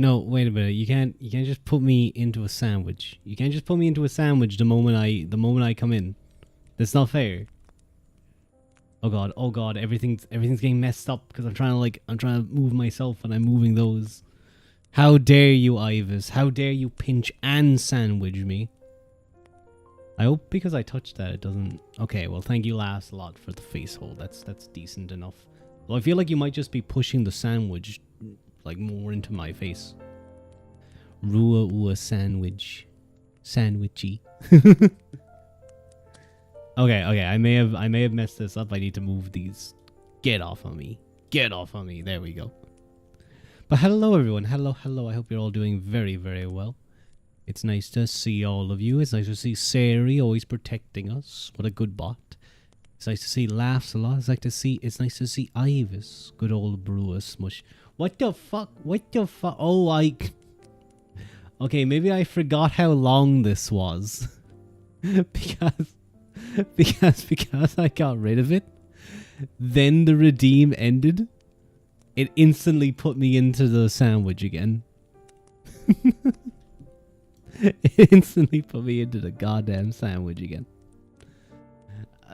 No, wait a minute. You can't just put me into a sandwich. You can't just put me into a sandwich the moment I come in. That's not fair. Oh god, everything's getting messed up because I'm trying to move myself and I'm moving those. How dare you, Ivis? How dare you pinch and sandwich me? I hope because I touched that it doesn't. Okay, well thank you last a lot for the face hold. That's decent enough. Well, I feel like you might just be pushing the sandwich like more into my face. Rua sandwich. Sandwichy. Okay, I may have messed this up. I need to move these. Get off of me. Get off of me. There we go. But hello everyone. Hello. I hope you're all doing very, very well. It's nice to see all of you. It's nice to see Sari always protecting us. What a good bot. It's nice to see Laughs a lot. It's nice to see Ivis. Good old Brewer Smush. What the fuck? Oh, okay, maybe I forgot how long this was. because I got rid of it. Then the redeem ended. It instantly put me into the sandwich again. It instantly put me into the goddamn sandwich again.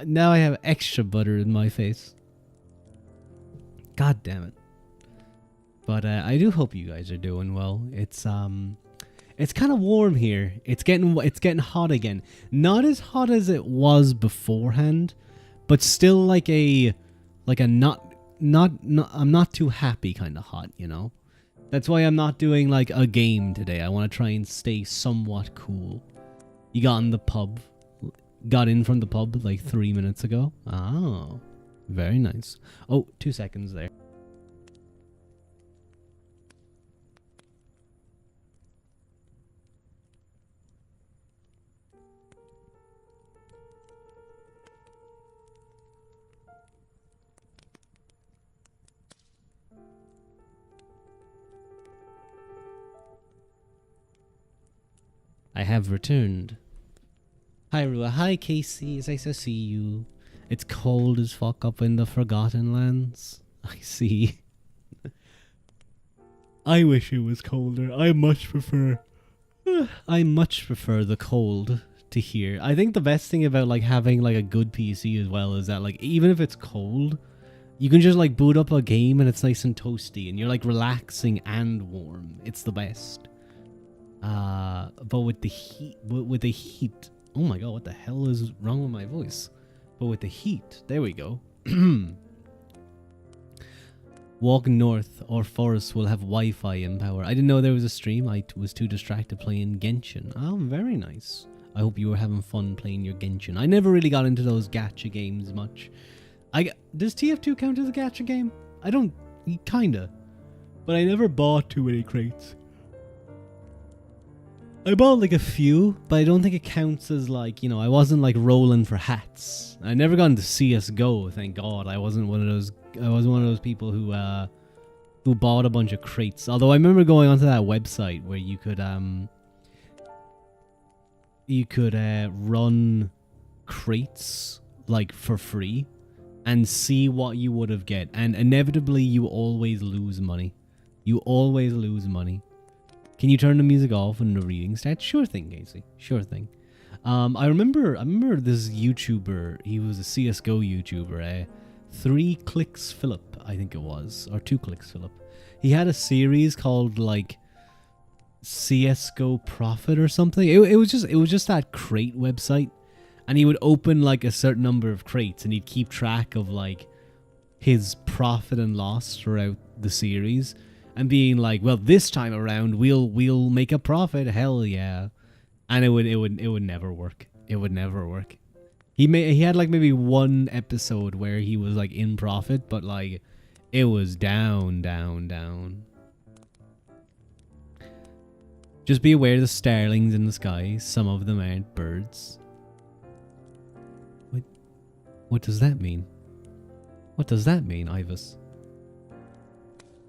Now I have extra butter in my face. God damn it. But I do hope you guys are doing well. It's kind of warm here. It's getting hot again. Not as hot as it was beforehand, but still like a not I'm not too happy kind of hot, you know? That's why I'm not doing like a game today. I want to try and stay somewhat cool. You got in the pub. Got in from the pub like 3 minutes ago. Oh, very nice. Oh, 2 seconds there. I have returned. Hi Rua, hi Casey, it's nice to see you. It's cold as fuck up in the Forgotten Lands. I see. I wish it was colder. I much prefer the cold to here. I think the best thing about like having like a good PC as well is that like even if it's cold, you can just like boot up a game and it's nice and toasty and you're like relaxing and warm. It's the best. But with the heat, oh my god, what the hell is wrong with my voice? But with the heat, there we go. Walk north or forest will have Wi-Fi in power. I didn't know there was a stream. I was too distracted playing Genshin. Oh, very nice. I hope you were having fun playing your Genshin. I never really got into those gacha games much. Does TF2 count as a gacha game? I don't, kinda. But I never bought too many crates. I bought like a few, but I don't think it counts as like, you know, I wasn't like rolling for hats. I never got into CSGO, thank God. I wasn't one of those people who bought a bunch of crates. Although I remember going onto that website where you could run crates like for free and see what you would have get, and inevitably you always lose money. You always lose money. Can you turn the music off when the reading starts? Sure thing, Casey. Sure thing. I remember this YouTuber. He was a CS:GO YouTuber. 3 Clicks Philip, I think it was, or 2 Clicks Philip. He had a series called like CS:GO Profit or something. It was just that crate website, and he would open like a certain number of crates, and he'd keep track of like his profit and loss throughout the series. And being like, well, this time around we'll make a profit, hell yeah, and it would never work. It would never work. He had like maybe one episode where he was like in profit, but like it was down. Just be aware of the starlings in the sky. Some of them aren't birds. What does that mean? What does that mean, Ivis?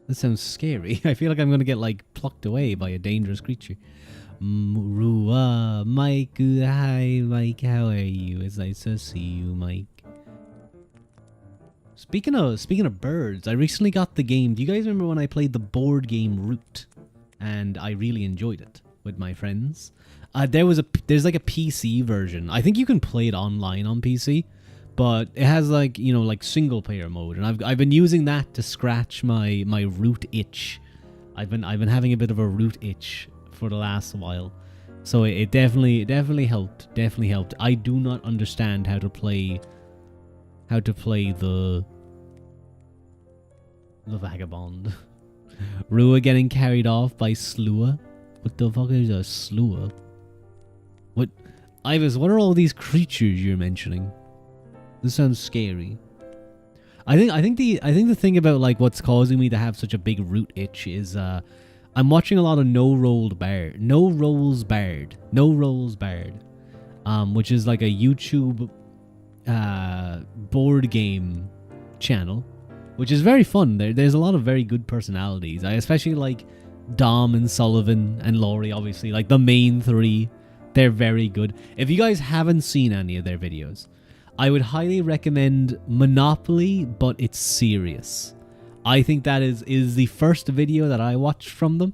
That sounds scary. I feel like I'm going to get, like, plucked away by a dangerous creature. Rua, Mike, hi, Mike, how are you? It's nice to see you, Mike. Speaking of birds, I recently got the game. Do you guys remember when I played the board game Root? and I really enjoyed it with my friends. There's like a PC version. I think you can play it online on PC, but it has like, you know, like single player mode, and I've been using that to scratch my root itch. I've been having a bit of a root itch for the last while, so it definitely helped. Definitely helped. I do not understand how to play the vagabond. Ruadh getting carried off by Slua. What the fuck is a Slua? What, Ivis? What are all these creatures you're mentioning? This sounds scary. I think the thing about like what's causing me to have such a big root itch is I'm watching a lot of No Rolls Barred, which is like a YouTube board game channel, which is very fun. There's a lot of very good personalities. I especially like Dom and Sullivan and Laurie, obviously, like the main three. They're very good. If you guys haven't seen any of their videos, I would highly recommend Monopoly, but it's serious. I think that is the first video that I watched from them,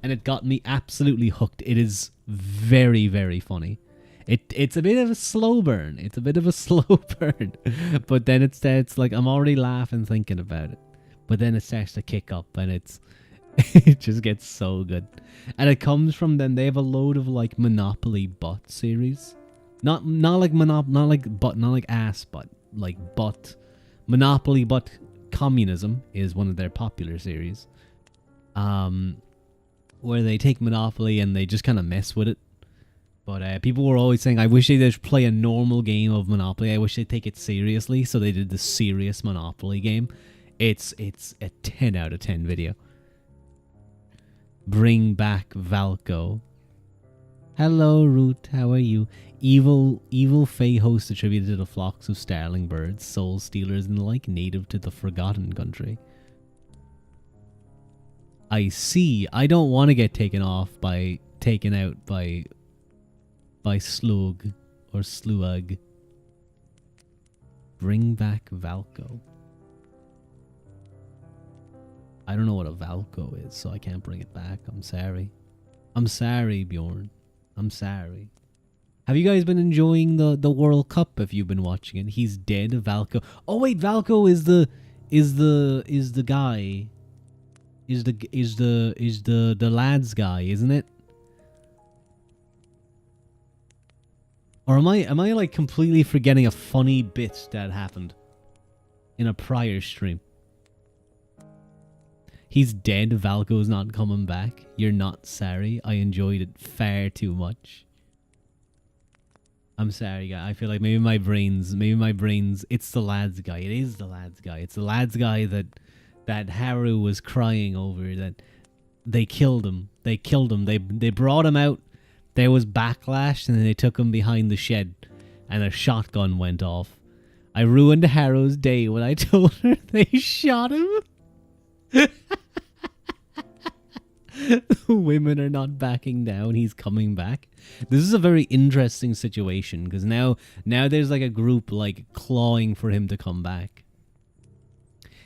and it got me absolutely hooked. It is very, very funny. It's a bit of a slow burn. But then it starts, like, I'm already laughing thinking about it. But then it starts to kick up, and it just gets so good. And it comes from them. They have a load of like Monopoly bot series. Not like ass bot, like bot. Monopoly bot communism is one of their popular series. Where they take Monopoly and they just kind of mess with it. But people were always saying, I wish they just play a normal game of Monopoly. I wish they'd take it seriously. So they did the serious Monopoly game. It's a 10 out of 10 video. Bring back Valko. Hello, Root. How are you? Evil Fey host attributed to the flocks of starling birds, soul stealers, and the like, native to the Forgotten Country. I see. I don't want to get taken out by Slug or Sluag. Bring back Valko. I don't know what a Valko is, so I can't bring it back. I'm sorry. I'm sorry, Bjorn. I'm sorry. Have you guys been enjoying the World Cup if you've been watching it? He's dead, Valko. Oh wait, Valko is the guy. Is the lads guy, isn't it? Or am I like completely forgetting a funny bit that happened in a prior stream? He's dead. Valko's not coming back. You're not sorry. I enjoyed it far too much. I'm sorry, guy. I feel like maybe my brains. It's the lads guy. It is the lads guy. It's the lads guy that Haru was crying over. That they killed him. They brought him out. There was backlash, and then they took him behind the shed, and a shotgun went off. I ruined Haru's day when I told her they shot him. Women are not backing down. He's coming back. This is a very interesting situation because now there's like a group like clawing for him to come back.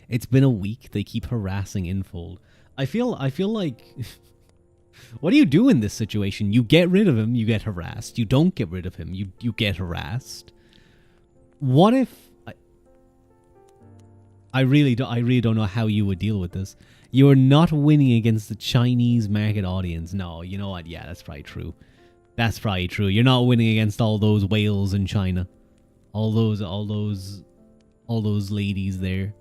It's been a week. They keep harassing Infold. I feel like what do you do in this situation? You get rid of him, you get harassed. You don't get rid of him, you get harassed. What if I really don't know how you would deal with this. You're not winning against the Chinese market audience. No, you know what? Yeah, that's probably true. That's probably true. You're not winning against all those whales in China. All those ladies there.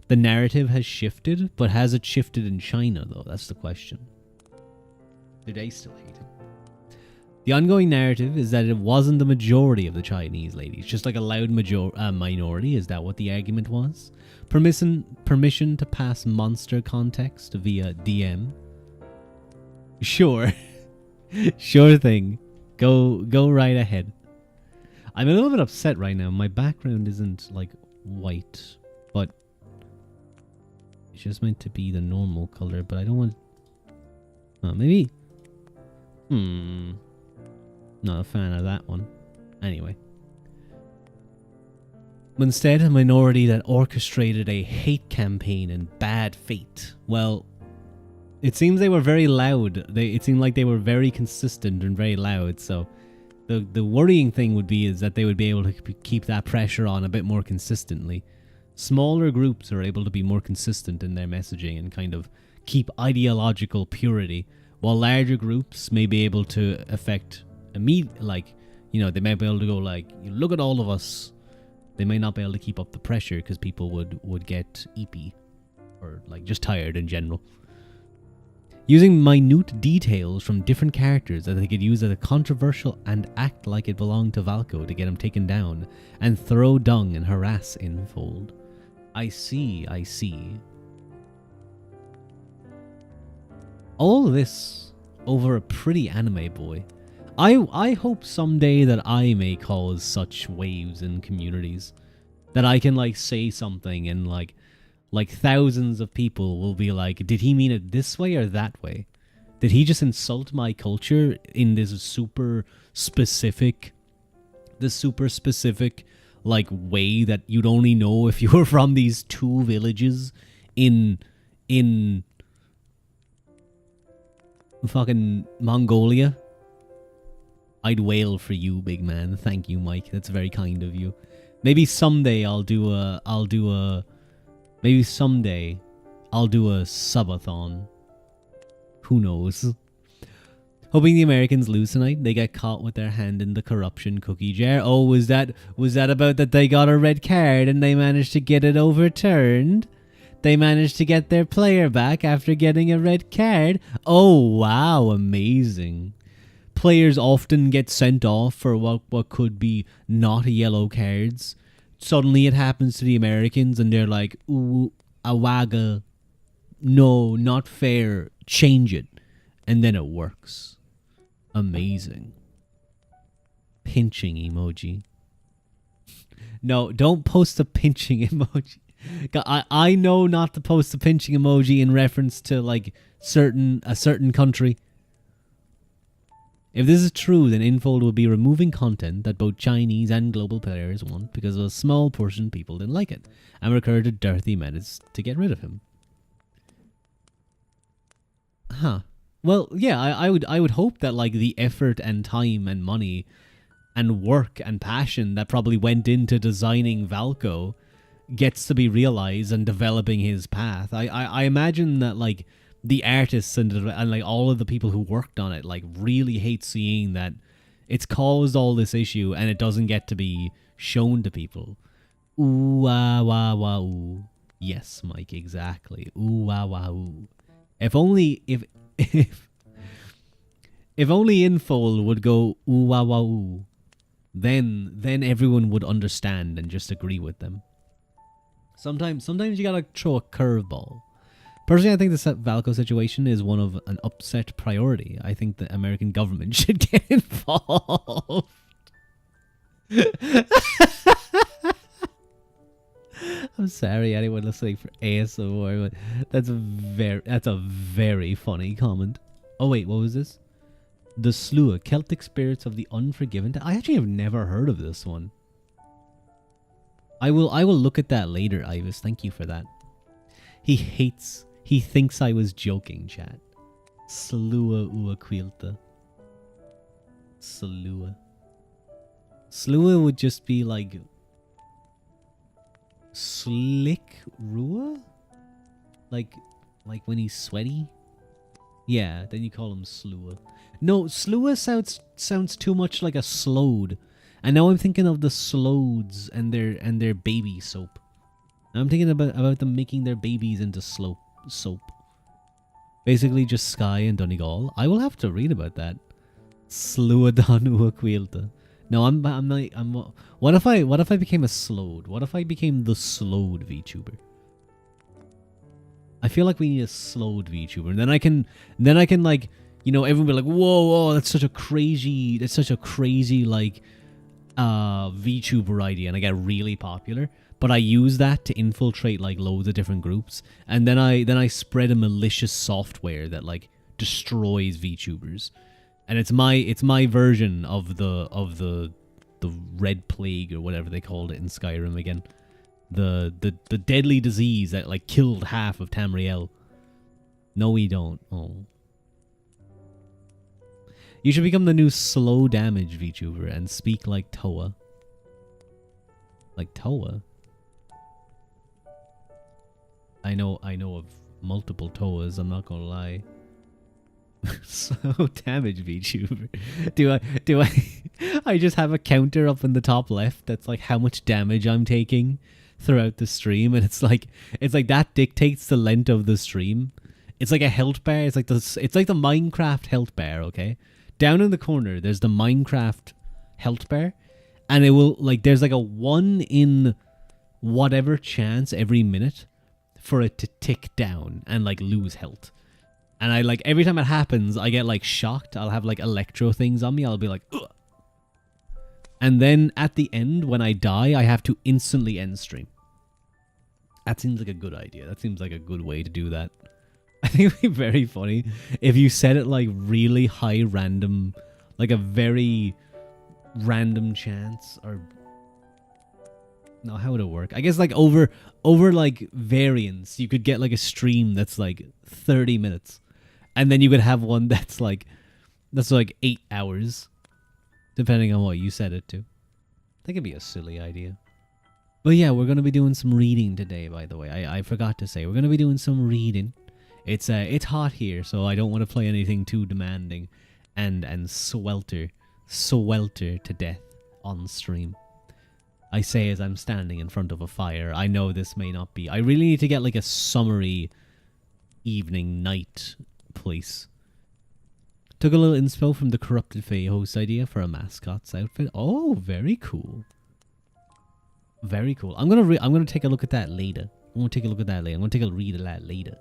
The narrative has shifted, but has it shifted in China though? That's the question. Do they still hate him? The ongoing narrative is that it wasn't the majority of the Chinese ladies, just like a loud minority. Is that what the argument was? Permission to pass monster context via DM. Sure. Sure thing. Go right ahead. I'm a little bit upset right now. My background isn't like white, but it's just meant to be the normal color, but I don't want... Oh, maybe... Not a fan of that one. Anyway. But instead, a minority that orchestrated a hate campaign and bad fate. Well, It seems they were very loud. It seemed like they were very consistent and very loud. So the worrying thing would be is that they would be able to keep that pressure on a bit more consistently. Smaller groups are able to be more consistent in their messaging and kind of keep ideological purity, while larger groups may be able to affect immediate, like, you know, they may be able to go like, look at all of us. They may not be able to keep up the pressure because people would get eepy or like just tired in general. Using minute details from different characters that they could use as a controversial and act like it belonged to Valco to get him taken down and throw dung and harass Infold. I see. All this over a pretty anime boy. I hope someday that I may cause such waves in communities. That I can like say something and like thousands of people will be like, did he mean it this way or that way? Did he just insult my culture in this super specific like way that you'd only know if you were from these 2 villages in fucking Mongolia? I'd wail for you, big man. Thank you, Mike. That's very kind of you. Maybe someday I'll do a subathon. Who knows? Hoping the Americans lose tonight. They get caught with their hand in the corruption cookie jar. Oh, was that about that they got a red card and they managed to get it overturned? They managed to get their player back after getting a red card. Oh, wow, amazing. Players often get sent off for what could be not yellow cards. Suddenly it happens to the Americans and they're like, ooh, awaga. No, not fair. Change it. And then it works. Amazing. Pinching emoji. No, don't post a pinching emoji. I know not to post a pinching emoji in reference to like a certain country. If this is true, then Infold will be removing content that both Chinese and global players want because a small portion of people didn't like it and recurred to dirty methods to get rid of him. Huh. Well, yeah, I would hope that like the effort and time and money and work and passion that probably went into designing Valco gets to be realized and developing his path. I imagine that like the artists and like all of the people who worked on it like really hate seeing that it's caused all this issue and it doesn't get to be shown to people. Ooh wah wah wah ooh. Yes, Mike, exactly. Ooh wah wah ooh. If only Infold would go ooh wah wah ooh, then everyone would understand and just agree with them. Sometimes you gotta throw a curveball. Personally, I think the Valco situation is one of an upset priority. I think the American government should get involved. I'm sorry, anyone listening for ASMR, but that's a very funny comment. Oh wait, what was this? The Slua, Celtic spirits of the unforgiven. I actually have never heard of this one. I will look at that later, Ivis. Thank you for that. He thinks I was joking, chat. Slua Uaquilta. Slua. Slua would just be like slick Rua? Like when he's sweaty? Yeah, then you call him Slua. No, Slua sounds too much like a slode. And now I'm thinking of the slodes and their baby soap. I'm thinking about them making their babies into soap. Basically just Sky and Donegal. I will have to read about that. Sluadan Uaquilta. No, I'm what if I became a slode? What if I became the slode VTuber? I feel like we need a slode VTuber. And then I can like, you know, everyone be like, whoa, that's such a crazy like VTuber idea, and I get really popular. But I use that to infiltrate like loads of different groups, and then I spread a malicious software that like destroys VTubers, and it's my version of the Red Plague or whatever they called it in Skyrim again, the deadly disease that like killed half of Tamriel. No, we don't. Oh. You should become the new slow damage VTuber and speak like Toa. Like Toa? I know of multiple Toas, I'm not gonna lie. Slow damage VTuber. Do I just have a counter up in the top left that's like how much damage I'm taking throughout the stream, and it's like that dictates the length of the stream. It's like a health bar. It's like the Minecraft health bar, okay? Down in the corner there's the Minecraft health bar, and it will like there's like a 1 in whatever chance every minute for it to tick down and like lose health. And I like every time it happens, I get like shocked. I'll have like electro things on me. I'll be like, ugh. And then at the end, when I die, I have to instantly end stream. That seems like a good idea. That seems like a good way to do that. I think it would be very funny if you set it like really high random, like a very random chance, or no, how would it work? I guess like over like variance, you could get like a stream that's like 30 minutes. And then you could have one that's like 8 hours, depending on what you set it to. That could be a silly idea. But yeah, we're going to be doing some reading today, by the way. I forgot to say, we're going to be doing some reading. It's hot here, so I don't want to play anything too demanding and swelter to death on stream. I say as I'm standing in front of a fire. I know this may not be. I really need to get like a summery evening, night place. Took a little inspo from the Corrupted Fae host idea for a mascot's outfit. Oh, very cool. Very cool. I'm gonna take a look at that later. I'm gonna take a read of that later.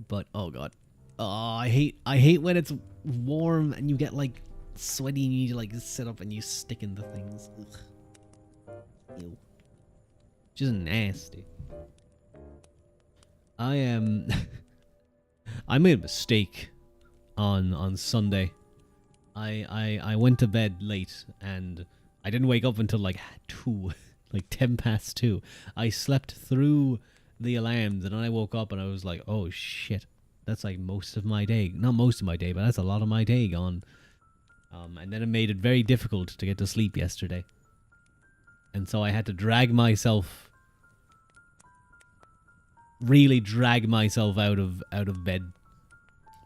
But oh god. Oh, I hate when it's warm and you get like sweaty and you need to like sit up and you stick in the things. Ugh. Ew. Just nasty. I made a mistake on Sunday. I went to bed late and I didn't wake up until like 2, like 10 past 2. I slept through the alarms and then I woke up and I was like, oh shit, that's like most of my day. Not most of my day, but that's a lot of my day gone. And then it made it very difficult to get to sleep yesterday. And so I had to really drag myself out of bed.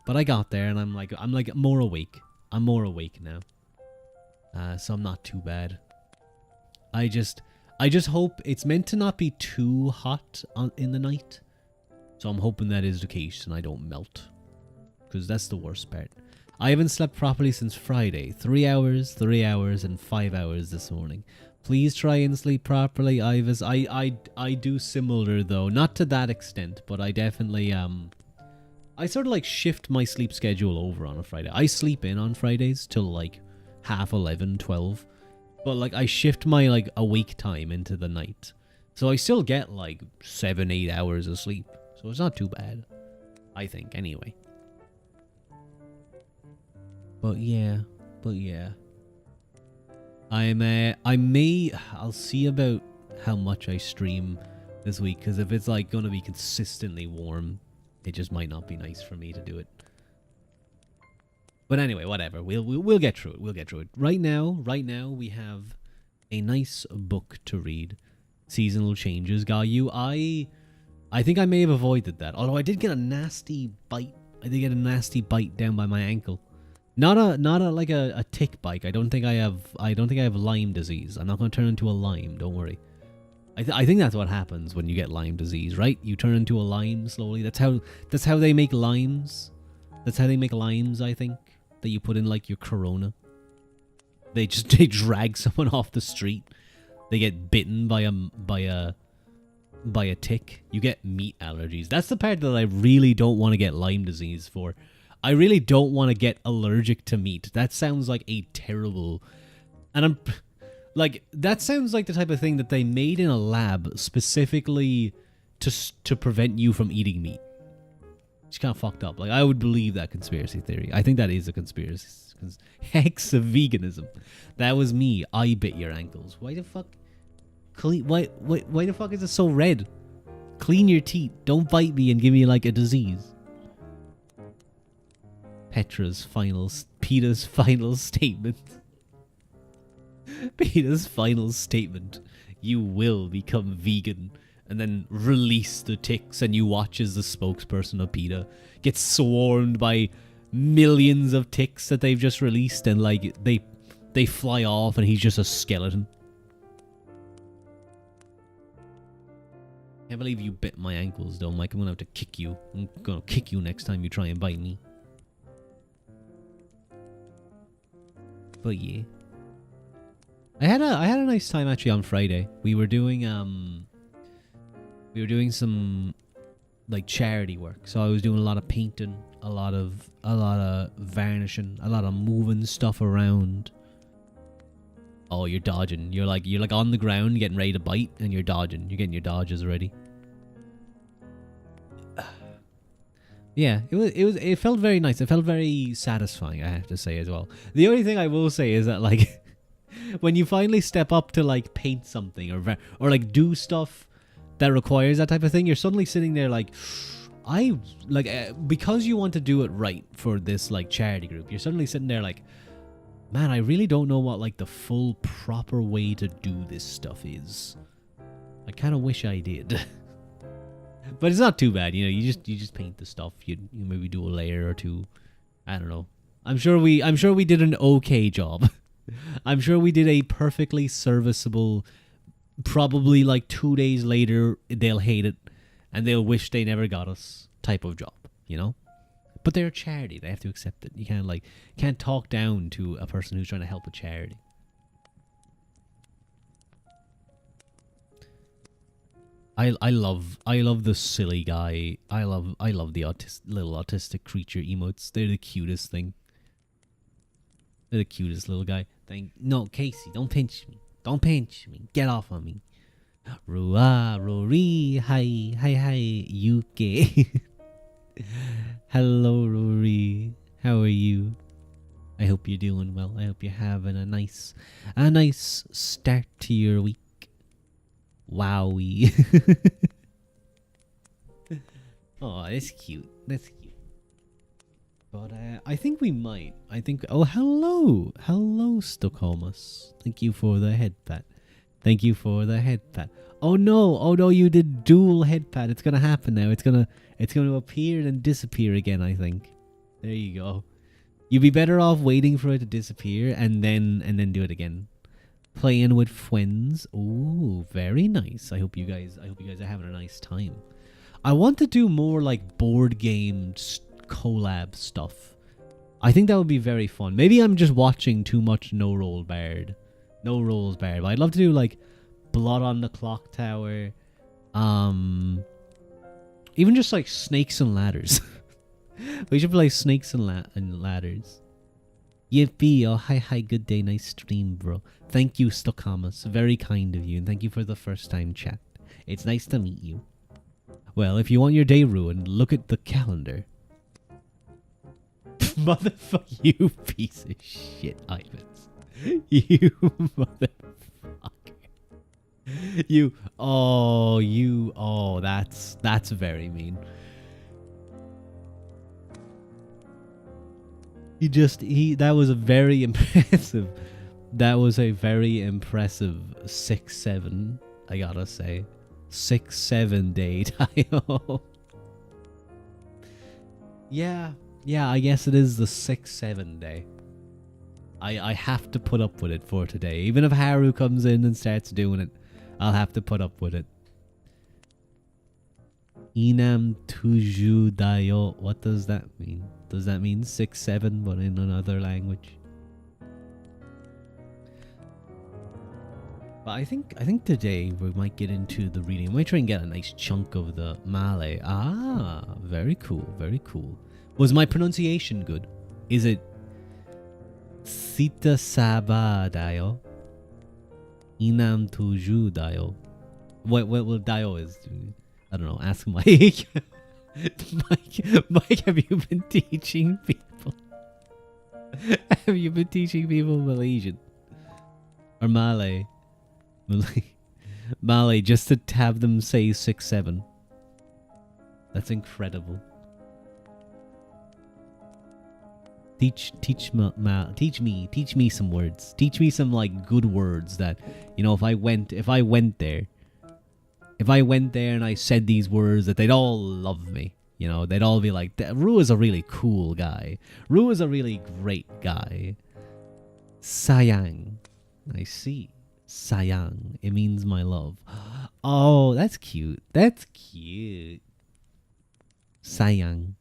But I got there and I'm like more awake. I'm more awake now. So I'm not too bad. I just hope it's meant to not be too hot in the night. So I'm hoping that is the case and I don't melt. Because that's the worst part. I haven't slept properly since Friday. 3 hours, and 5 hours this morning. Please try and sleep properly, Ivis. I do similar though. Not to that extent, but I definitely I sort of like shift my sleep schedule over on a Friday. I sleep in on Fridays till like 11:30, 12. But like I shift my like awake time into the night. So I still get like 7-8 hours of sleep. So it's not too bad. I think anyway. But yeah. I'll see about how much I stream this week, because if it's like gonna be consistently warm, it just might not be nice for me to do it. But anyway, whatever. We'll get through it. Right now we have a nice book to read. Seasonal Changes, Gayu. I think I may have avoided that. Although I did get a nasty bite. I did get a nasty bite down by my ankle. Not a tick bite. I don't think I have Lyme disease. I'm not going to turn into a Lyme, don't worry. I think that's what happens when you get Lyme disease, right? You turn into a Lyme slowly. That's how they make limes. That's how they make limes, I think. That you put in like your Corona. They drag someone off the street. They get bitten by a tick. You get meat allergies. That's the part that I really don't want to get Lyme disease for. I really don't want to get allergic to meat. That sounds like a terrible... And that sounds like the type of thing that they made in a lab specifically to prevent you from eating meat. It's kind of fucked up. Like, I would believe that conspiracy theory. I think that is a conspiracy. Hex of veganism. That was me. I bit your ankles. Why the fuck... Why the fuck is it so red? Clean your teeth. Don't bite me and give me like a disease. Petra's Peter's final statement. Peter's final statement. You will become vegan. And then release the ticks, and you watch as the spokesperson of PETA gets swarmed by millions of ticks that they've just released, and like they fly off and he's just a skeleton. Can't believe you bit my ankles though, Mike. I'm gonna have to kick you. I'm gonna kick you next time you try and bite me. But yeah. I had a nice time actually on Friday. We were doing some like charity work. So I was doing a lot of painting, a lot of varnishing, a lot of moving stuff around. Oh, you're dodging. You're like on the ground getting ready to bite and you're dodging. You're getting your dodges ready. Yeah, it felt very nice. It felt very satisfying, I have to say as well. The only thing I will say is that like when you finally step up to like paint something or like do stuff that requires that type of thing, you're suddenly sitting there like because you want to do it right for this like charity group, you're suddenly sitting there like, man, I really don't know what like the full proper way to do this stuff is. I kind of wish I did. But it's not too bad, you know. You just paint the stuff. You maybe do a layer or two. I don't know. I'm sure we did an okay job. I'm sure we did a perfectly serviceable. Probably like 2 days later they'll hate it and they'll wish they never got us type of job, you know. But they're a charity. They have to accept it. You can't talk down to a person who's trying to help a charity. I love the silly guy. I love the little autistic creature emotes. They're the cutest thing. They're the cutest little guy. No, Casey, don't pinch me. Don't pinch me. Get off on me. Ruadh, Rory, hi, UK. Hello, Rory. How are you? I hope you're doing well. I hope you're having a nice start to your week. Wowie. Oh, that's cute. That's cute. But I think we might. Oh, hello, Stockholmus. Thank you for the head pat. Thank you for the head pat. Oh no, you did dual head pat. It's gonna happen now. It's gonna appear and disappear again, I think. There you go. You'd be better off waiting for it to disappear and then do it again. Playing with friends. Ooh, very nice. I hope you guys are having a nice time. I want to do more like board game collab stuff. I think that would be very fun. Maybe I'm just watching too much No Rolls Barred. But I'd love to do like Blood on the Clock Tower. Even just like Snakes and Ladders. We should play Snakes and Ladders. Yippee, oh hi, good day, nice stream, bro. Thank you, Stockhamas, very kind of you, and thank you for the first time chat. It's nice to meet you. Well, if you want your day ruined, look at the calendar. Motherfucker, you piece of shit, Ivans. You motherfucker. That's very mean. That was a very impressive. That was a very impressive 6-7, I gotta say. 6-7 day title. Yeah, I guess it is the 6-7 day. I have to put up with it for today. Even if Haru comes in and starts doing it, I'll have to put up with it. Inam tuju dayo. What does that mean? Does that mean 6-7 but in another language? But I think today we might get into the reading. We might try and get a nice chunk of the Malay. Ah, very cool, very cool. Was my pronunciation good? Is it Sita Saba dayo? Inam tuju dayo. What dayo is? I don't know. Ask Mike. Mike, have you been teaching people? Have you been teaching people Malaysian or Malay? Malay, just to have them say 6-7. That's incredible. Teach me some words. Teach me some like good words that, you know, if I went there and I said these words, that they'd all love me. You know, they'd all be like, Ruadh is a really cool guy. Ruadh is a really great guy. Sayang. I see. Sayang. It means my love. Oh, that's cute. That's cute. Sayang.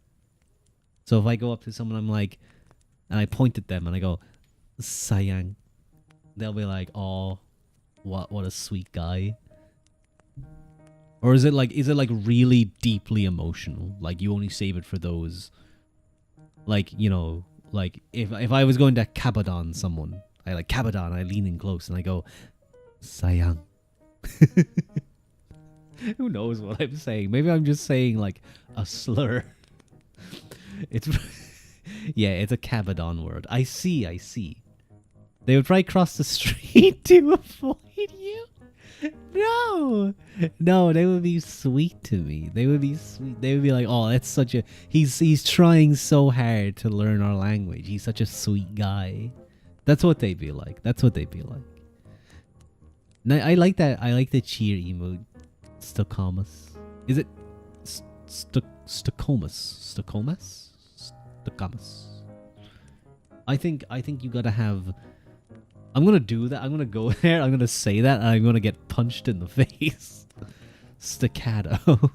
So if I go up to someone, I'm like, and I point at them and I go, Sayang, they'll be like, oh, what a sweet guy. Or is it like really deeply emotional? Like you only save it for those, like, you know, like if I was going to Kabadon someone, I like Kabadon, I lean in close and I go, Sayang. Who knows what I'm saying? Maybe I'm just saying like a slur. It's yeah, it's a Kabadon word. I see. They would probably cross the street to avoid you. No, they would be sweet to me. They would be sweet. They would be like, oh, that's such a he's trying so hard to learn our language. He's such a sweet guy. That's what they'd be like. Now, I like that. I like the cheer emote. Stokomas. Is it Stokomas? I think you gotta have. I'm gonna do that. I'm gonna go there. I'm gonna say that, and I'm gonna get punched in the face. Staccato.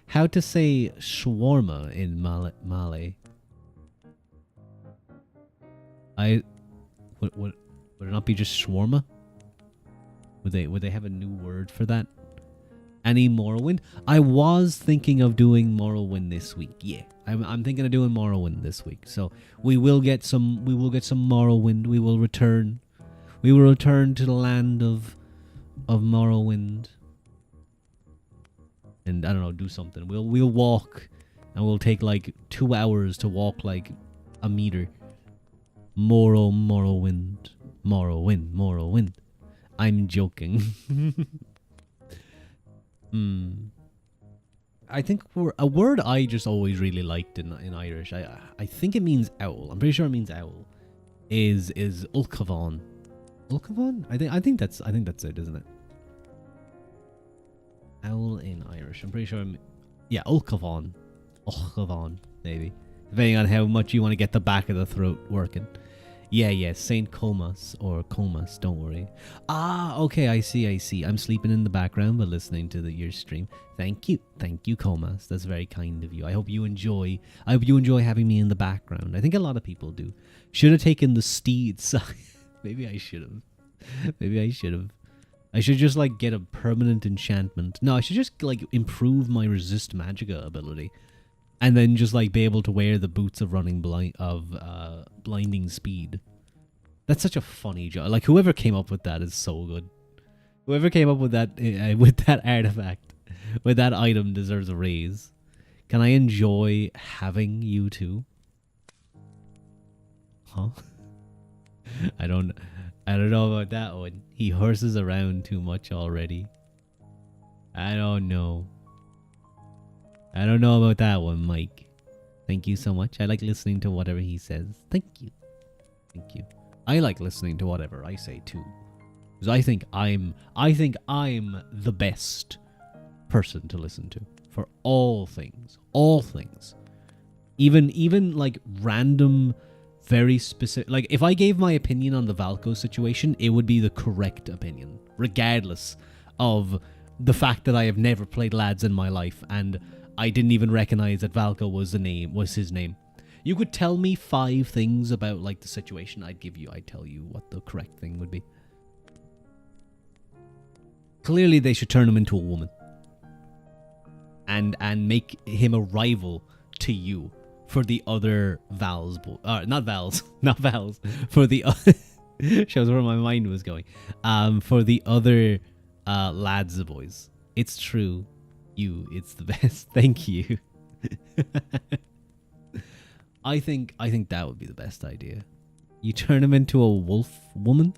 How to say shawarma in Malay? Would it not be just shawarma? Would they have a new word for that? Any Morrowind? I was thinking of doing Morrowind this week. Yeah, I'm thinking of doing Morrowind this week. So we will get some Morrowind. We will return to the land of Morrowind. And I don't know, do something. We'll walk, and we'll take like 2 hours to walk like a meter. Morrowind. I'm joking. I think a word I just always really liked in Irish. I think it means owl. I'm pretty sure it means owl. Is Ulcavan. Ulcavan? I think that's it, isn't it? Owl in Irish. I'm pretty sure. Yeah, Ulcavan. Ulcavan, maybe. Depending on how much you want to get the back of the throat working. Yeah, Saint Comas or Comas, don't worry. Ah, okay, I see. I'm sleeping in the background but listening to your stream. Thank you, Comas. That's very kind of you. I hope you enjoy having me in the background. I think a lot of people do. Should have taken the steed side. Maybe I should have. I should just like get a permanent enchantment. No, I should just like improve my resist magica ability. And then just like be able to wear the boots of blinding speed. That's such a funny job. Like whoever came up with that is so good. Whoever came up with that artifact, with that item deserves a raise. Can I enjoy having you too? Huh? I don't know about that one. He horses around too much already. I don't know about that one, Mike. Thank you so much. I like listening to whatever he says. Thank you. I like listening to whatever I say too. Because I think I'm the best person to listen to for all things. All things. Even like random, very specific. Like if I gave my opinion on the Valko situation, it would be the correct opinion, regardless of the fact that I have never played lads in my life and I didn't even recognize that Valko was his name. You could tell me 5 things about like the situation, I'd tell you what the correct thing would be. Clearly they should turn him into a woman. And make him a rival to you for the other Vals. Not Vals. For the other... shows where my mind was going. For the other lads boys. It's true. It's the best. Thank you. I think that would be the best idea. You turn him into a wolf woman,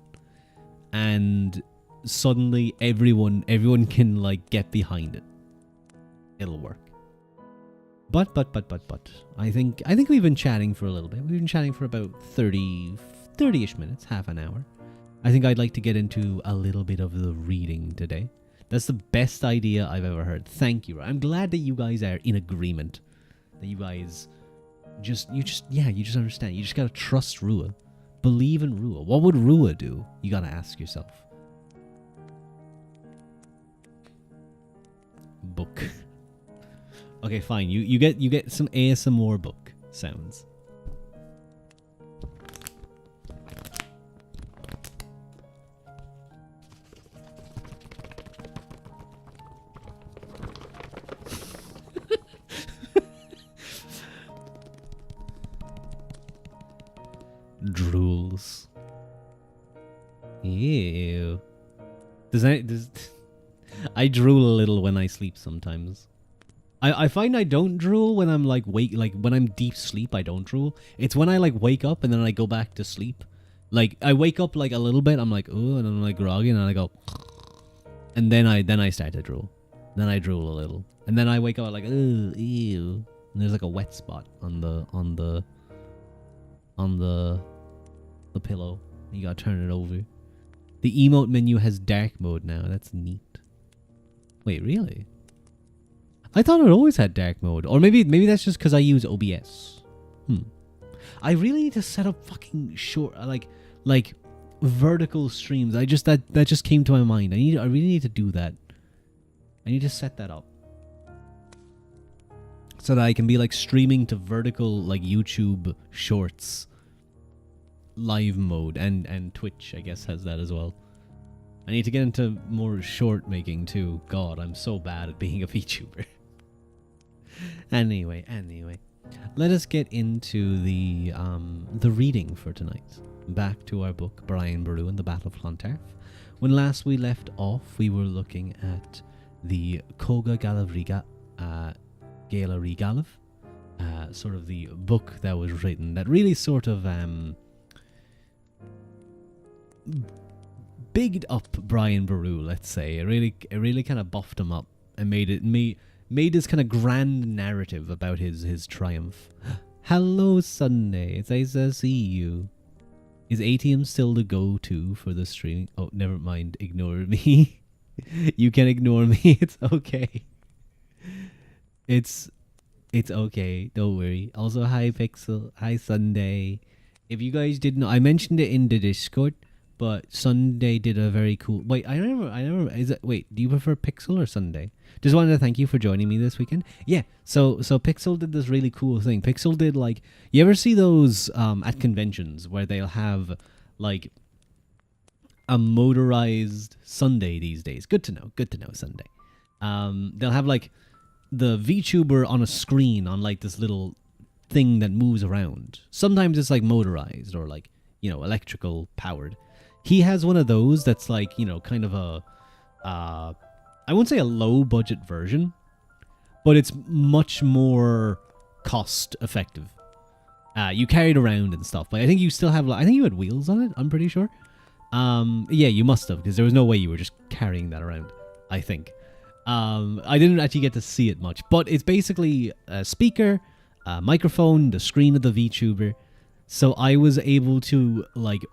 and suddenly everyone can like get behind it. It'll work. But. I think we've been chatting for a little bit. We've been chatting for about 30-ish minutes, half an hour. I think I'd like to get into a little bit of the reading today. That's the best idea I've ever heard. Thank you. I'm glad that you guys are in agreement. That you guys you just understand. You just gotta trust Ruadh. Believe in Ruadh. What would Ruadh do? You gotta ask yourself. Book. Okay, fine. You get some ASMR book sounds. Drools. Ew. Does I drool a little when I sleep sometimes. I find I don't drool when I'm like when I'm deep sleep. I don't drool. It's when I like wake up and then I go back to sleep. Like I wake up like a little bit. I'm like oh, and I'm like groggy, and I go, and then I start to drool. Then I drool a little, and then I wake up like oh ew, and there's like a wet spot on the pillow. You gotta turn it over. The emote menu has dark mode now. That's neat. Wait, really? I thought it always had dark mode. Or maybe that's just because I use OBS. I really need to set up fucking short, like vertical streams. That just came to my mind. I really need to do that. I need to set that up. So that I can be like streaming to vertical like YouTube shorts live mode, and Twitch I guess has that as well. I need to get into more short making too. God, I'm so bad at being a VTuber. Anyway, let us get into the reading for tonight. Back to our book, Brian Boru and the Battle of Clontarf. When last we left off, we were looking at the Koga Galarigalov, sort of the book that was written that really sort of bigged up Brian Boru, let's say. It really kind of buffed him up and made this kind of grand narrative about his triumph. Hello, Sunday. It's nice to see you. Is ATM still the go-to for the streaming? Oh, never mind. Ignore me. You can ignore me. It's okay. It's okay. Don't worry. Also, hi, Pixel. Hi, Sunday. If you guys didn't know, I mentioned it in the Discord, but Sunday did a very cool... Wait, I remember. Wait, do you prefer Pixel or Sunday? Just wanted to thank you for joining me this weekend. Yeah, so Pixel did this really cool thing. Pixel did like... You ever see those at conventions where they'll have like a motorized Sunday these days? Good to know, Sunday. They'll have like the VTuber on a screen on like this little thing that moves around. Sometimes it's like motorized or like, electrical powered. He has one of those that's like, kind of a, I won't say a low budget version, but it's much more cost effective. You carry it around and stuff, but I think you still have, I think you had wheels on it, I'm pretty sure. Yeah, you must have, because there was no way you were just carrying that around, I think. I didn't actually get to see it much, but it's basically a speaker, a microphone, the screen of the VTuber. So I was able to like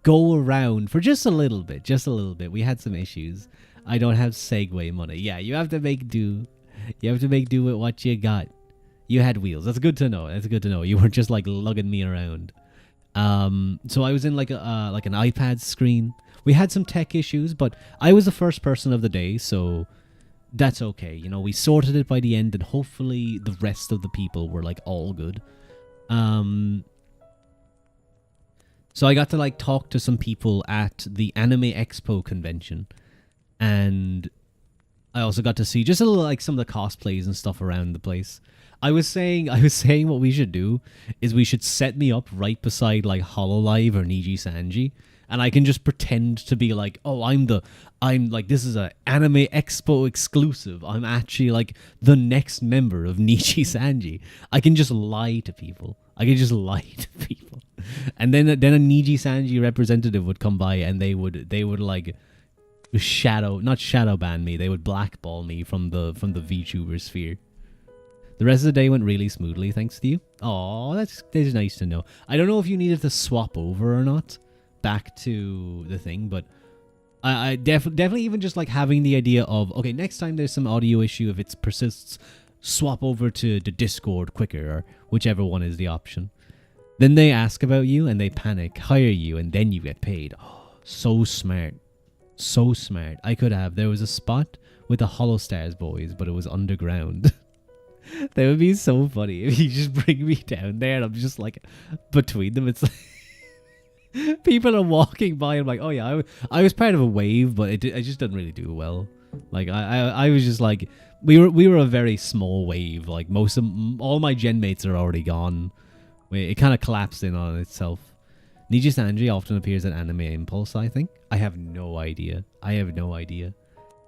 go around for just a little bit. We had some issues. I don't have Segway money. Yeah, you have to make do. You have to make do with what you got. You had wheels. That's good to know. You weren't just like lugging me around. So I was in like an iPad screen. We had some tech issues, but I was the first person of the day, so that's okay. We sorted it by the end, and hopefully the rest of the people were like all good. So I got to like talk to some people at the Anime Expo convention, and I also got to see just a little like some of the cosplays and stuff around the place. I was saying what we should do is we should set me up right beside like Hololive or Niji Sanji, and I can just pretend to be like, oh, I'm like, this is a Anime Expo exclusive. I'm actually like the next member of Niji Sanji. I can just lie to people. And then a Niji Sanji representative would come by, and they would like not shadow ban me. They would blackball me from the VTuber sphere. The rest of the day went really smoothly, thanks to you. Oh, that's nice to know. I don't know if you needed to swap over or not back to the thing, but I definitely even just like having the idea of, okay, next time there's some audio issue, if it persists, swap over to the Discord quicker, or whichever one is the option. Then they ask about you and they panic, hire you, and then you get paid. Oh, so smart. So smart. There was a spot with the Hollow Stars boys, but it was underground. That would be so funny if you just bring me down there and I'm just like between them. It's like people are walking by and I'm like, oh yeah, I was part of a wave, but I just didn't really do well. Like I was just like, we were a very small wave. Like all my gen mates are already gone. It kind of collapsed in on itself. Niji Sanji often appears at Anime Impulse, I think. I have no idea.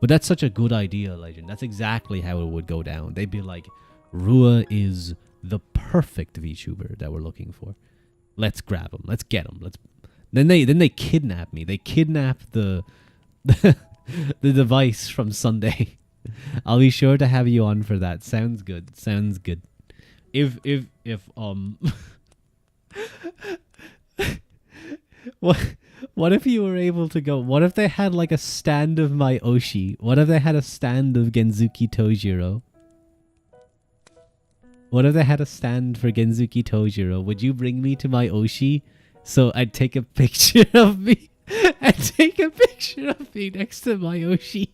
But that's such a good idea, Legend. That's exactly how it would go down. They'd be like, Ruadh is the perfect VTuber that we're looking for. Let's grab him. Let's get him. Then they kidnap me. They kidnap the device from Sunday. I'll be sure to have you on for that. Sounds good. If What if you were able to go? What if they had like a stand of my Oshi? What if they had a stand of Genzuki Tojiro? What if they had a stand for Genzuki Tojiro? Would you bring me to my Oshi so I'd take a picture of me? I'd take a picture of me next to my Oshi.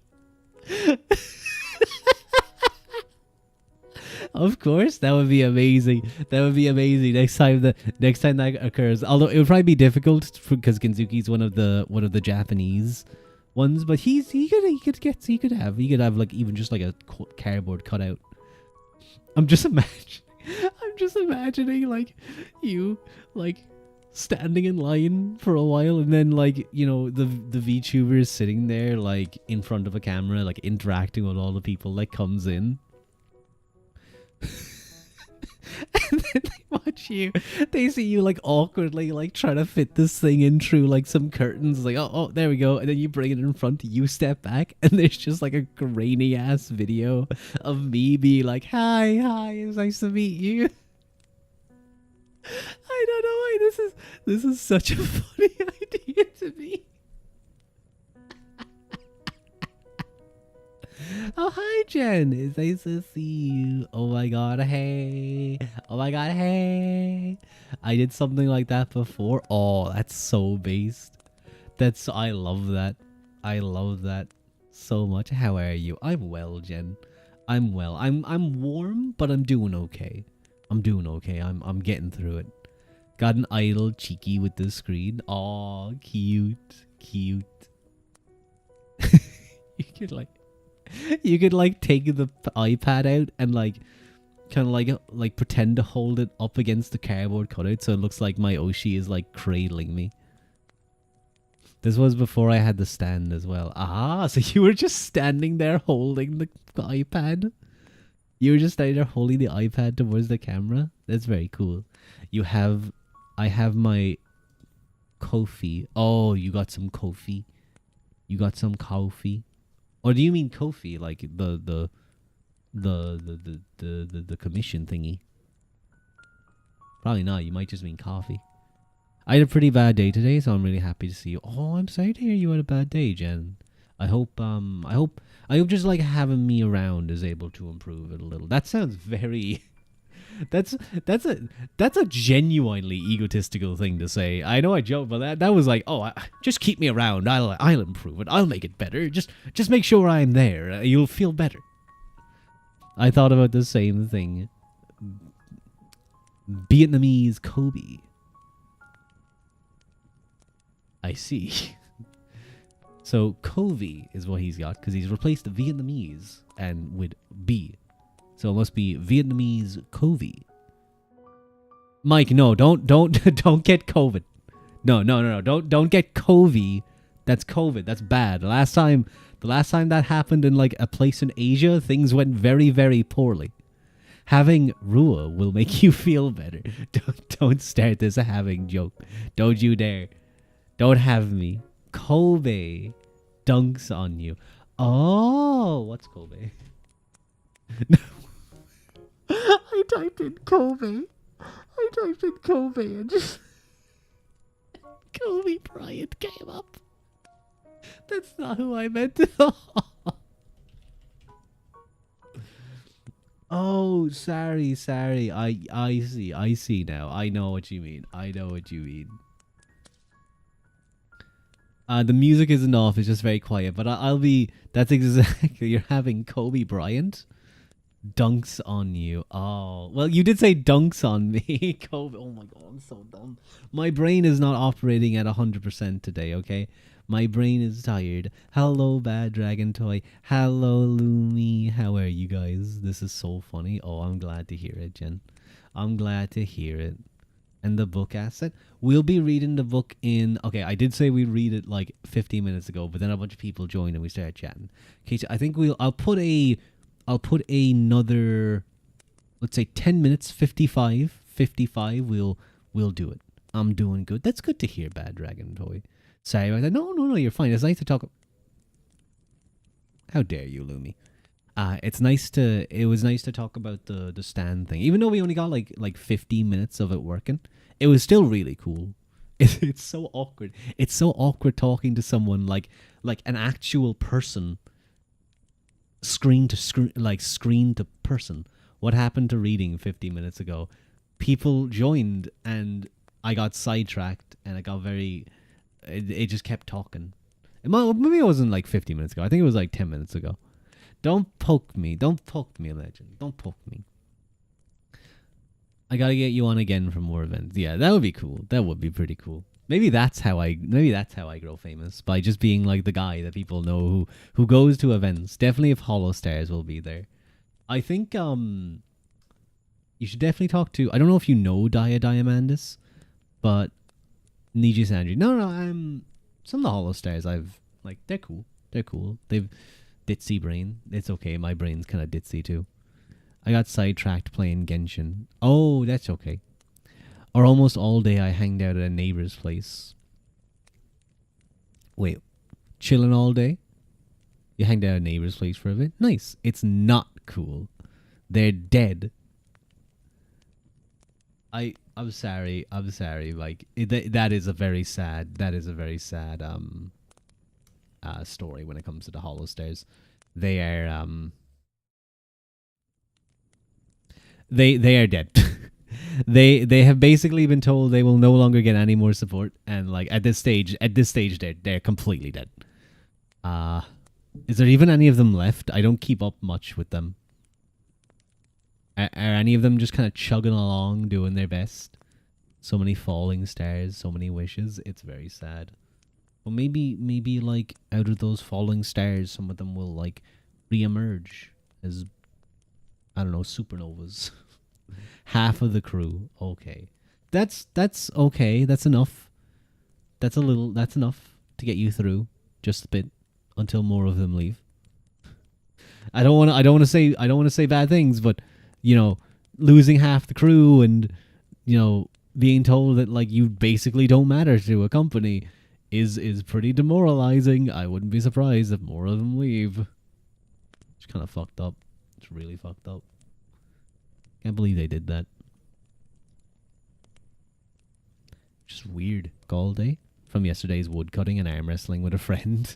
Of course, that would be amazing. Next time that occurs. Although it would probably be difficult because Genzuki's one of the Japanese ones, but he could have like even just like a cardboard cutout. I'm just imagining like you like standing in line for a while and then like, you know, the VTubers sitting there like in front of a camera like interacting with all the people that comes in. And then they watch you. They see you like awkwardly like trying to fit this thing in through like some curtains. Like, oh, there we go. And then you bring it in front. You step back, and there's just like a grainy ass video of me being like, "Hi, it's nice to meet you." I don't know why this is such a funny idea to me. Oh, hi, Jen. It's nice to see you. Oh my god, hey. I did something like that before. Oh, that's so based. I love that. I love that so much. How are you? I'm well, Jen. I'm well. I'm warm, but I'm doing okay. I'm getting through it. Got an idle cheeky with the screen. Oh, cute. You could like take the iPad out and like kind of like pretend to hold it up against the cardboard cutout so it looks like my Oshi is like cradling me. This was before I had the stand as well. Ah, so you were just standing there holding the iPad? You were just standing there holding the iPad towards the camera? That's very cool. I have my Kofi. Oh, you got some Kofi. Or do you mean Kofi, like the commission thingy? Probably not. You might just mean coffee. I had a pretty bad day today, so I'm really happy to see you. Oh, I'm sorry to hear you had a bad day, Jen. I hope just like having me around is able to improve it a little. That sounds very. That's a genuinely egotistical thing to say. I know I joke, but that was like, oh, just keep me around. I'll improve it. I'll make it better. Just make sure I'm there. You'll feel better. I thought about the same thing. Vietnamese Kobe. I see. So Kobe is what he's got because he's replaced the Vietnamese and with B. So it must be Vietnamese Kobe. Mike, no, don't get COVID. No. Don't get COVID. That's COVID. That's bad. The last time that happened in like a place in Asia, things went very, very poorly. Having Ruadh will make you feel better. Don't start this having joke. Don't you dare. Don't have me. Kobe dunks on you. Oh, what's Kobe? typed in Kobe. I typed in Kobe and just Kobe Bryant came up. That's not who I meant to. Oh, sorry. I see now. I know what you mean. The music isn't off. It's just very quiet. But I'll be. That's exactly. You're having Kobe Bryant dunks on you. Oh, well, you did say dunks on me, Kobe. Oh my god, I'm so dumb. My brain is not operating at 100% today. Okay, my brain is tired. Hello, Bad Dragon Toy. Hello, Lumi. How are you guys? This is so funny. Oh, I'm glad to hear it, Jen. I'm glad to hear it. And the book asset. We'll be reading the book in. Okay, I did say we'd read it like 15 minutes ago, but then a bunch of people joined and we started chatting. Okay, so I think I'll put another, let's say 10 minutes, 55. We'll do it. I'm doing good. That's good to hear, Bad Dragon Toy. Sorry about that. No, you're fine. It's nice to talk. How dare you, Lumi? It was nice to talk about the stand thing. Even though we only got like 15 minutes of it working, it was still really cool. It's so awkward. It's so awkward talking to someone like an actual person, screen to person. What happened to reading 50 minutes ago? People joined and I got sidetracked and I got it just kept talking. Maybe it wasn't like 50 minutes ago. I think it was like 10 minutes ago. Don't poke me, Legend. Don't poke me. I gotta get you on again for more events. Yeah, that would be cool. That would be pretty cool. Maybe that's how I grow famous, by just being like the guy that people know who goes to events. Definitely if Hollow Stars will be there. I think you should definitely talk to, I don't know if you know Diamandis, but Niji Sandri. No, some of the Hollow Stars they're cool. They're cool. They've ditzy brain. It's okay. My brain's kind of ditzy too. I got sidetracked playing Genshin. Oh, that's okay. Or almost all day I hanged out at a neighbor's place. Wait, chilling all day? You hanged out at a neighbor's place for a bit? Nice. It's not cool. They're dead. I'm sorry. Like that is a very sad story when it comes to the Hollow Stairs. They are they are dead. they have basically been told they will no longer get any more support, and like at this stage they're completely dead. Is there even any of them left? I don't keep up much with them. Are any of them just kind of chugging along, doing their best? So many falling stars, so many wishes. It's very sad. Well, maybe like out of those falling stars, some of them will like re-emerge as, I don't know, supernovas. Half of the crew. Okay, that's okay. That's enough. That's enough to get you through just a bit until more of them leave. I don't want to say bad things, but you know, losing half the crew and, you know, being told that like you basically don't matter to a company is pretty demoralizing. I wouldn't be surprised if more of them leave. It's kind of fucked up. It's really fucked up. Can't believe they did that. Just weird. All day from yesterday's woodcutting and arm wrestling with a friend.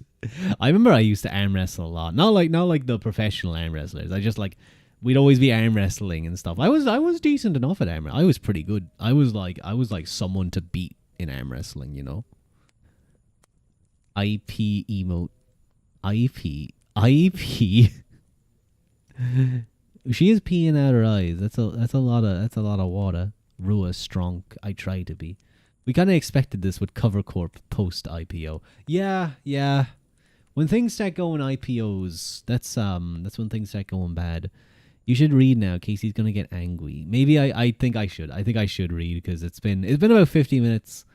I remember I used to arm wrestle a lot. Not like the professional arm wrestlers. I just like, we'd always be arm wrestling and stuff. I was decent enough at arm. I was pretty good. I was like someone to beat in arm wrestling, you know. IP emote. IP. She is peeing out her eyes. That's a lot of water. Ruadh strong. I try to be. We kind of expected this with Cover Corp post IPO. Yeah. When things start going IPOs, that's when things start going bad. You should read now. Casey's gonna get angry. Maybe I think I should. I think I should read because it's been about 50 minutes.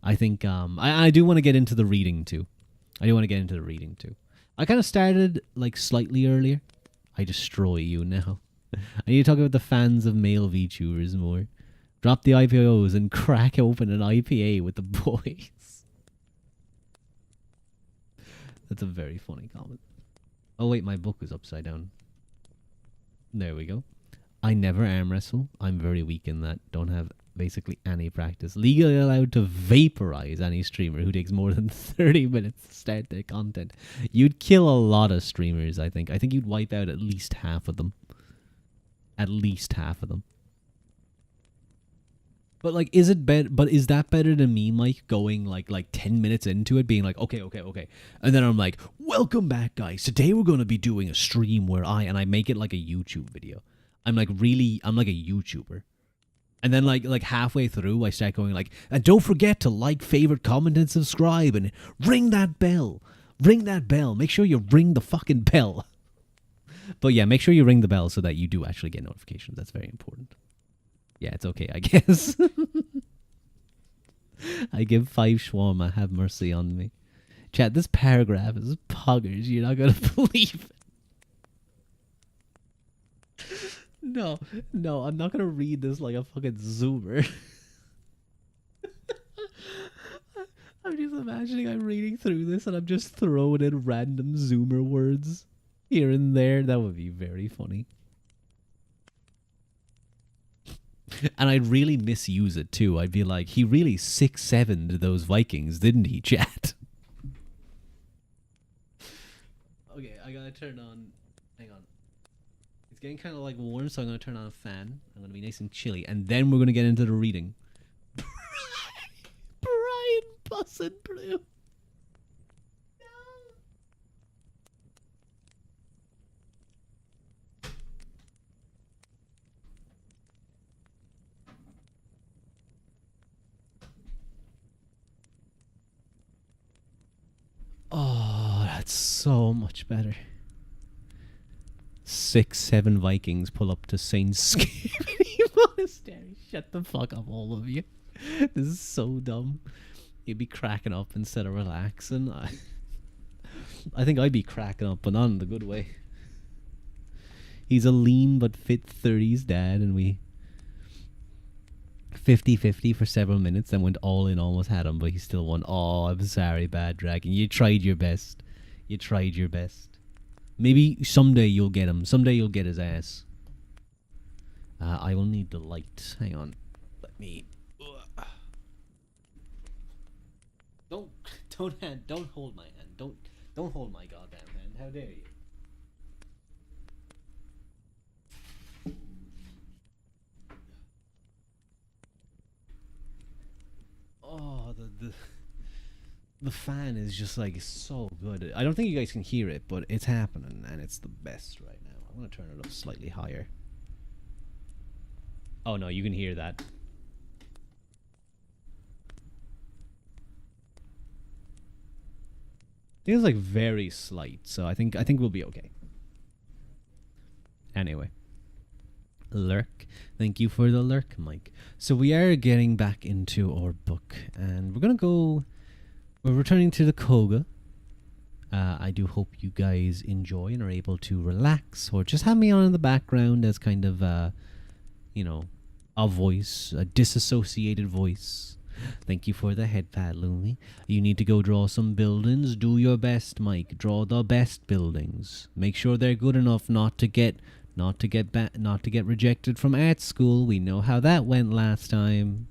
I think I do want to get into the reading too. I kind of started like slightly earlier. I destroy you now. I need to talk about the fans of male VTubers more. Drop the IPOs and crack open an IPA with the boys. That's a very funny comment. Oh wait, my book is upside down. There we go. I never arm wrestle. I'm very weak in that. Don't have basically any practice. Legally allowed to vaporize any streamer who takes more than 30 minutes to start their content. You'd kill a lot of streamers, I think. I think you'd wipe out at least half of them. At least half of them. But like, is it better? But is that better than me, Mike, going like 10 minutes into it, being like, okay, and then I'm like, welcome back, guys. Today we're gonna be doing a stream where I make it like a YouTube video. I'm like a YouTuber, and then like halfway through, I start going like, and don't forget to like, favorite, comment, and subscribe, and ring that bell. Ring that bell. Make sure you ring the fucking bell. But yeah, make sure you ring the bell so that you do actually get notifications. That's very important. Yeah, it's okay, I guess. I give 5 shawarma, have mercy on me. Chat, this paragraph is poggers. You're not going to believe it. No, I'm not going to read this like a fucking zoomer. I'm just imagining I'm reading through this and I'm just throwing in random zoomer words here and there. That would be very funny. And I'd really misuse it too. I'd be like, he really 6'7'd those Vikings, didn't he, chat? Okay, I gotta turn on... Hang on. It's getting kind of like warm, so I'm gonna turn on a fan. I'm gonna be nice and chilly. And then we're gonna get into the reading. Brian Bussin' Blue. Oh, that's so much better. 6'7" Vikings pull up to Saint Skibidi Monastery. Shut the fuck up, all of you. This is so dumb. You'd be cracking up instead of relaxing. I think I'd be cracking up, but not in the good way. He's a lean but fit 30s dad, and we 50-50 for several minutes, then went all in, almost had him, but he still won. Oh, I'm sorry, Bad Dragon. You tried your best. You tried your best. Maybe someday you'll get him. Someday you'll get his ass. I will need the light. Hang on. Let me... Don't hold my hand. Don't hold my goddamn hand. How dare you? Oh, the fan is just like so good. I don't think you guys can hear it, but it's happening, and it's the best right now. I'm gonna turn it up slightly higher. Oh no, you can hear that. It is like very slight, so I think we'll be okay. Anyway. Lurk. Thank you for the lurk, Mike. So we are getting back into our book, and we're returning to the Koga. I do hope you guys enjoy and are able to relax, or just have me on in the background as kind of, a voice, a disassociated voice. Thank you for the head pat, Lumi. You need to go draw some buildings. Do your best, Mike. Draw the best buildings. Make sure they're good enough not to get rejected from art school. We know how that went last time.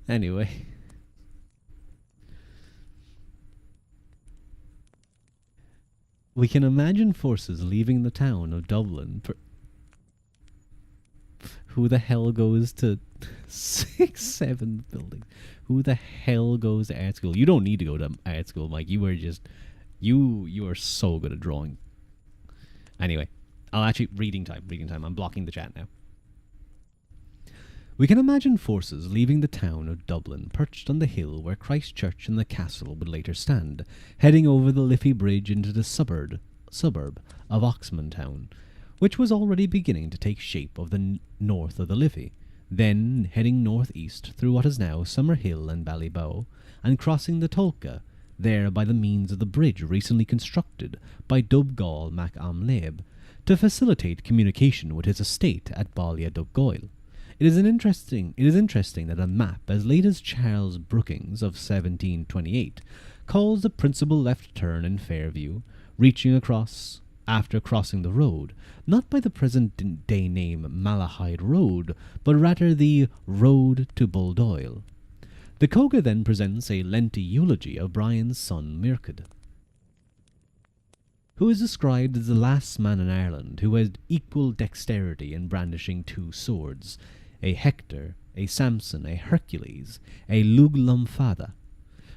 Anyway. We can imagine forces leaving the town of Dublin. Who the hell goes to 6-7 buildings? Who the hell goes to art school? You don't need to go to art school, Mike. You were just... You are so good at drawing. Anyway, reading time. I'm blocking the chat now. We can imagine forces leaving the town of Dublin, perched on the hill where Christ Church and the castle would later stand, heading over the Liffey Bridge into the suburb of Oxman Town, which was already beginning to take shape of the north of the Liffey, then heading northeast through what is now Summerhill and Ballybow, and crossing the Tolka, there by the means of the bridge recently constructed by Dubgal Mac Amleb to facilitate communication with his estate at Balia Dubgoil. It is interesting that a map as late as Charles Brookings of 1728 calls the principal left turn in Fairview, reaching across after crossing the road, not by the present-day name Malahide Road, but rather the Road to Buldoyle. The Coga then presents a lengthy eulogy of Brian's son Mirked, who is described as the last man in Ireland who had equal dexterity in brandishing two swords, a Hector, a Samson, a Hercules, a Luglamfada,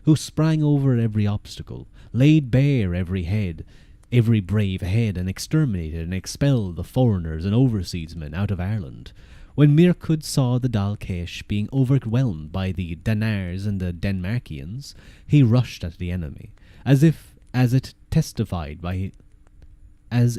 who sprang over every obstacle, laid bare every brave head, and exterminated and expelled the foreigners and overseasmen out of Ireland. When Mirked saw the Dalkesh being overwhelmed by the Danars and the Denmarkians, he rushed at the enemy, as is testified by his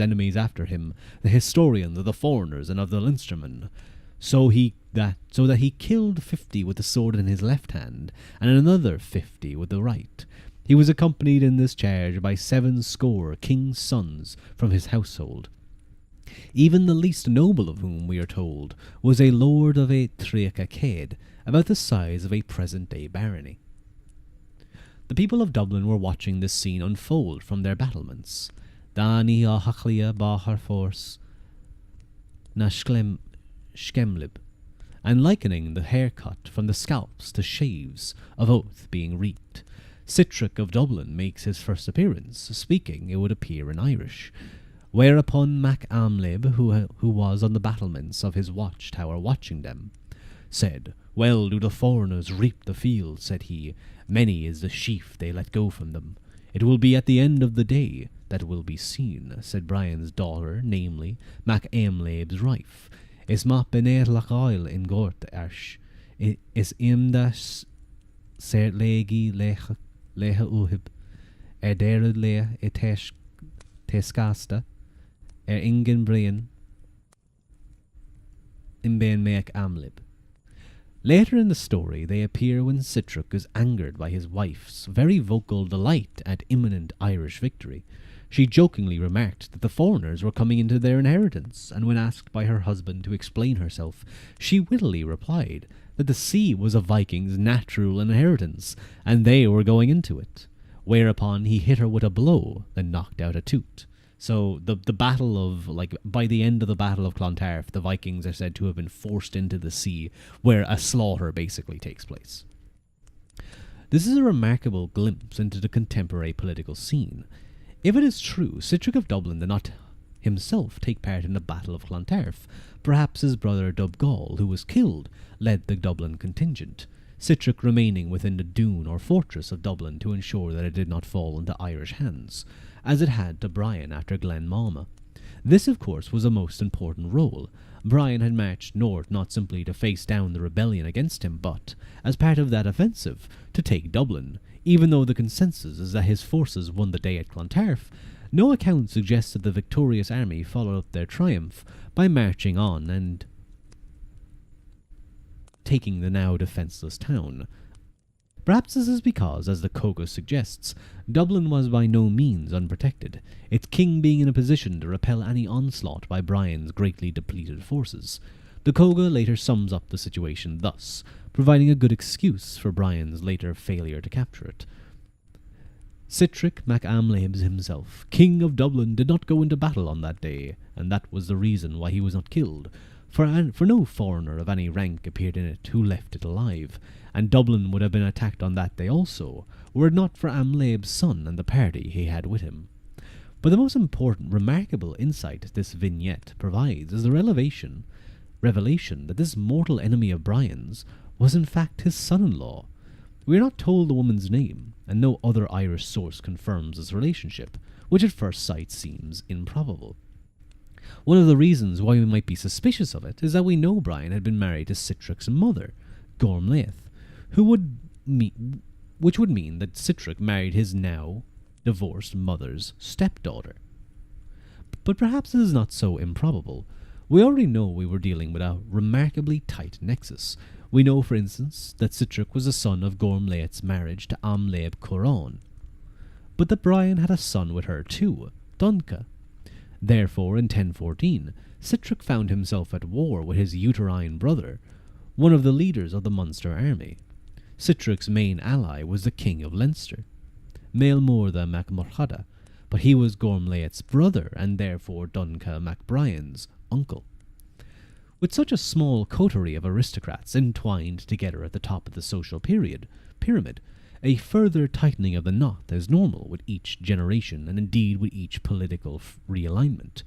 enemies after him, the historians of the foreigners and of the Leinstermen, so that he killed 50 with the sword in his left hand, and another 50 with the right. He was accompanied in this charge by 70 king's sons from his household, even the least noble of whom, we are told, was a lord of a Tríocha Céad, about the size of a present-day barony. The people of Dublin were watching this scene unfold from their battlements. Dani a Hachlia Bahar Force na Skemlib, and likening the haircut from the scalps to shaves of oath being reaped. Sitric of Dublin makes his first appearance, speaking, it would appear, in Irish, whereupon Mac Amlib, who was on the battlements of his watchtower watching them, said, "Well do the foreigners reap the field," said he. "Many is the sheaf they let go from them. It will be at the end of the day that will be seen," said Brian's daughter, namely, Mac Amlib's wife. "Is ma benet lachail in gort arsh, is imdas cert legi lecha uhib, derud lea teskasta, ingen brian, imben Mac Amlib." Later in the story, they appear when Sitric is angered by his wife's very vocal delight at imminent Irish victory. She jokingly remarked that the foreigners were coming into their inheritance, and when asked by her husband to explain herself, she wittily replied that the sea was a Viking's natural inheritance, and they were going into it, whereupon he hit her with a blow, then knocked out a toot. So the battle of, by the end of the Battle of Clontarf, the Vikings are said to have been forced into the sea, where a slaughter basically takes place. This is a remarkable glimpse into the contemporary political scene. If it is true, Sitric of Dublin did not himself take part in the Battle of Clontarf, perhaps his brother Dubgall, who was killed, led the Dublin contingent, Sitric remaining within the dune or fortress of Dublin to ensure that it did not fall into Irish hands, as it had to Brian after Glen Malma. This, of course, was a most important role. Brian had marched north not simply to face down the rebellion against him, but, as part of that offensive, to take Dublin. Even though the consensus is that his forces won the day at Clontarf, no account suggests that the victorious army followed up their triumph by marching on and taking the now defenceless town. Perhaps this is because, as the Coga suggests, Dublin was by no means unprotected, its king being in a position to repel any onslaught by Brian's greatly depleted forces. The Coga later sums up the situation thus, providing a good excuse for Brian's later failure to capture it. Sitric Mac Amlibs himself, king of Dublin, did not go into battle on that day, and that was the reason why he was not killed, for no foreigner of any rank appeared in it who left it alive, and Dublin would have been attacked on that day also, were it not for Amlib's son and the party he had with him. But the most important, remarkable insight this vignette provides is the revelation that this mortal enemy of Brian's was in fact his son-in-law. We are not told the woman's name, and no other Irish source confirms this relationship, which at first sight seems improbable. One of the reasons why we might be suspicious of it is that we know Brian had been married to Sitric's mother, Gormlaith, which would mean that Sitric married his now divorced mother's stepdaughter. But perhaps it is not so improbable. We already know we were dealing with a remarkably tight nexus. We know, for instance, that Sitric was the son of Gormlaith's marriage to Amlib Coron, but that Brian had a son with her too, Doncha. Therefore, in 1014, Sitric found himself at war with his uterine brother, one of the leaders of the Munster army. Sitric's main ally was the King of Leinster, Maelmorda mac Morchada, but he was Gormlaith's brother and therefore Doncha MacBrian's uncle. With such a small coterie of aristocrats entwined together at the top of the social pyramid, a further tightening of the knot is normal with each generation and indeed with each political realignment.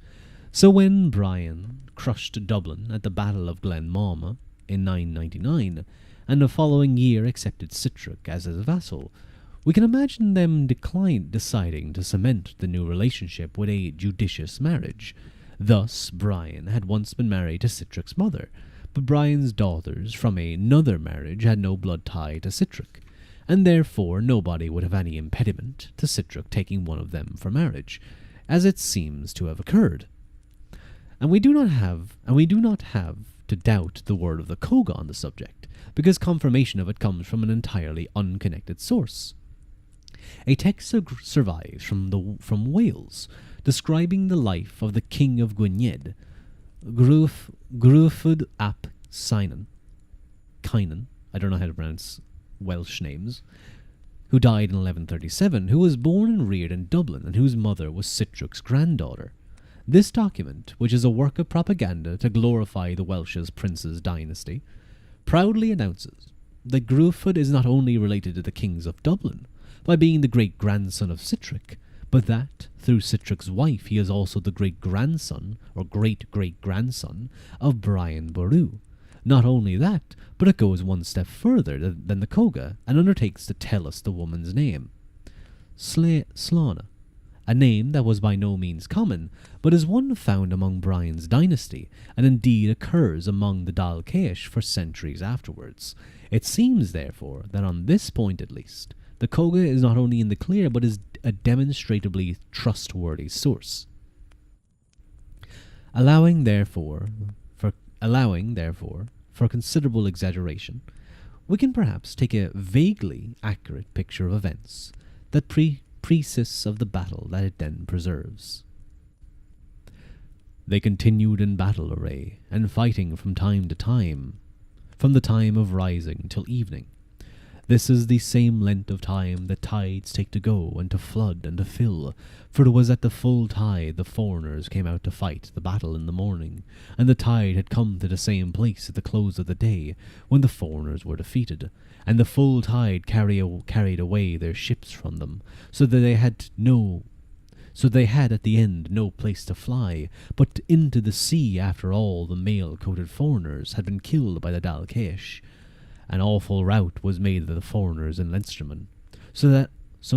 So when Brian crushed Dublin at the Battle of Glenmama in 999, and the following year accepted Sitrick as his vassal, we can imagine them deciding to cement the new relationship with a judicious marriage. Thus, Brian had once been married to Sitrick's mother, but Brian's daughters from another marriage had no blood tie to Sitrick, and therefore nobody would have any impediment to Sitrick taking one of them for marriage, as it seems to have occurred. And we do not have to doubt the word of the Coga on the subject, because confirmation of it comes from an entirely unconnected source. A text survives from Wales, describing the life of the King of Gwynedd, Gruffydd ap Cynan, I don't know how to pronounce Welsh names, who died in 1137, who was born and reared in Dublin, and whose mother was Sitrick's granddaughter. This document, which is a work of propaganda to glorify the Welsh's prince's dynasty, proudly announces that Gruffydd is not only related to the kings of Dublin, by being the great-grandson of Sitrick, but that, through Sitrick's wife, he is also the great-grandson, or great-great-grandson, of Brian Boru. Not only that, but it goes one step further than the Coga, and undertakes to tell us the woman's name. Slánna, a name that was by no means common, but is one found among Brian's dynasty, and indeed occurs among the Dalcaish for centuries afterwards. It seems, therefore, that on this point at least, the Coga is not only in the clear, but is a demonstrably trustworthy source. Allowing, therefore, for considerable exaggeration, we can perhaps take a vaguely accurate picture of events that precedes of the battle that it then preserves. They continued in battle array, and fighting from time to time, from the time of rising till evening. This is the same length of time that tides take to go, and to flood, and to fill, for it was at the full tide the foreigners came out to fight the battle in the morning, and the tide had come to the same place at the close of the day, when the foreigners were defeated, and the full tide carried away their ships from them, so that they had at the end no place to fly, but into the sea after all the mail-coated foreigners had been killed by the Dalcaish. An awful rout was made of the foreigners in Leinstermen, so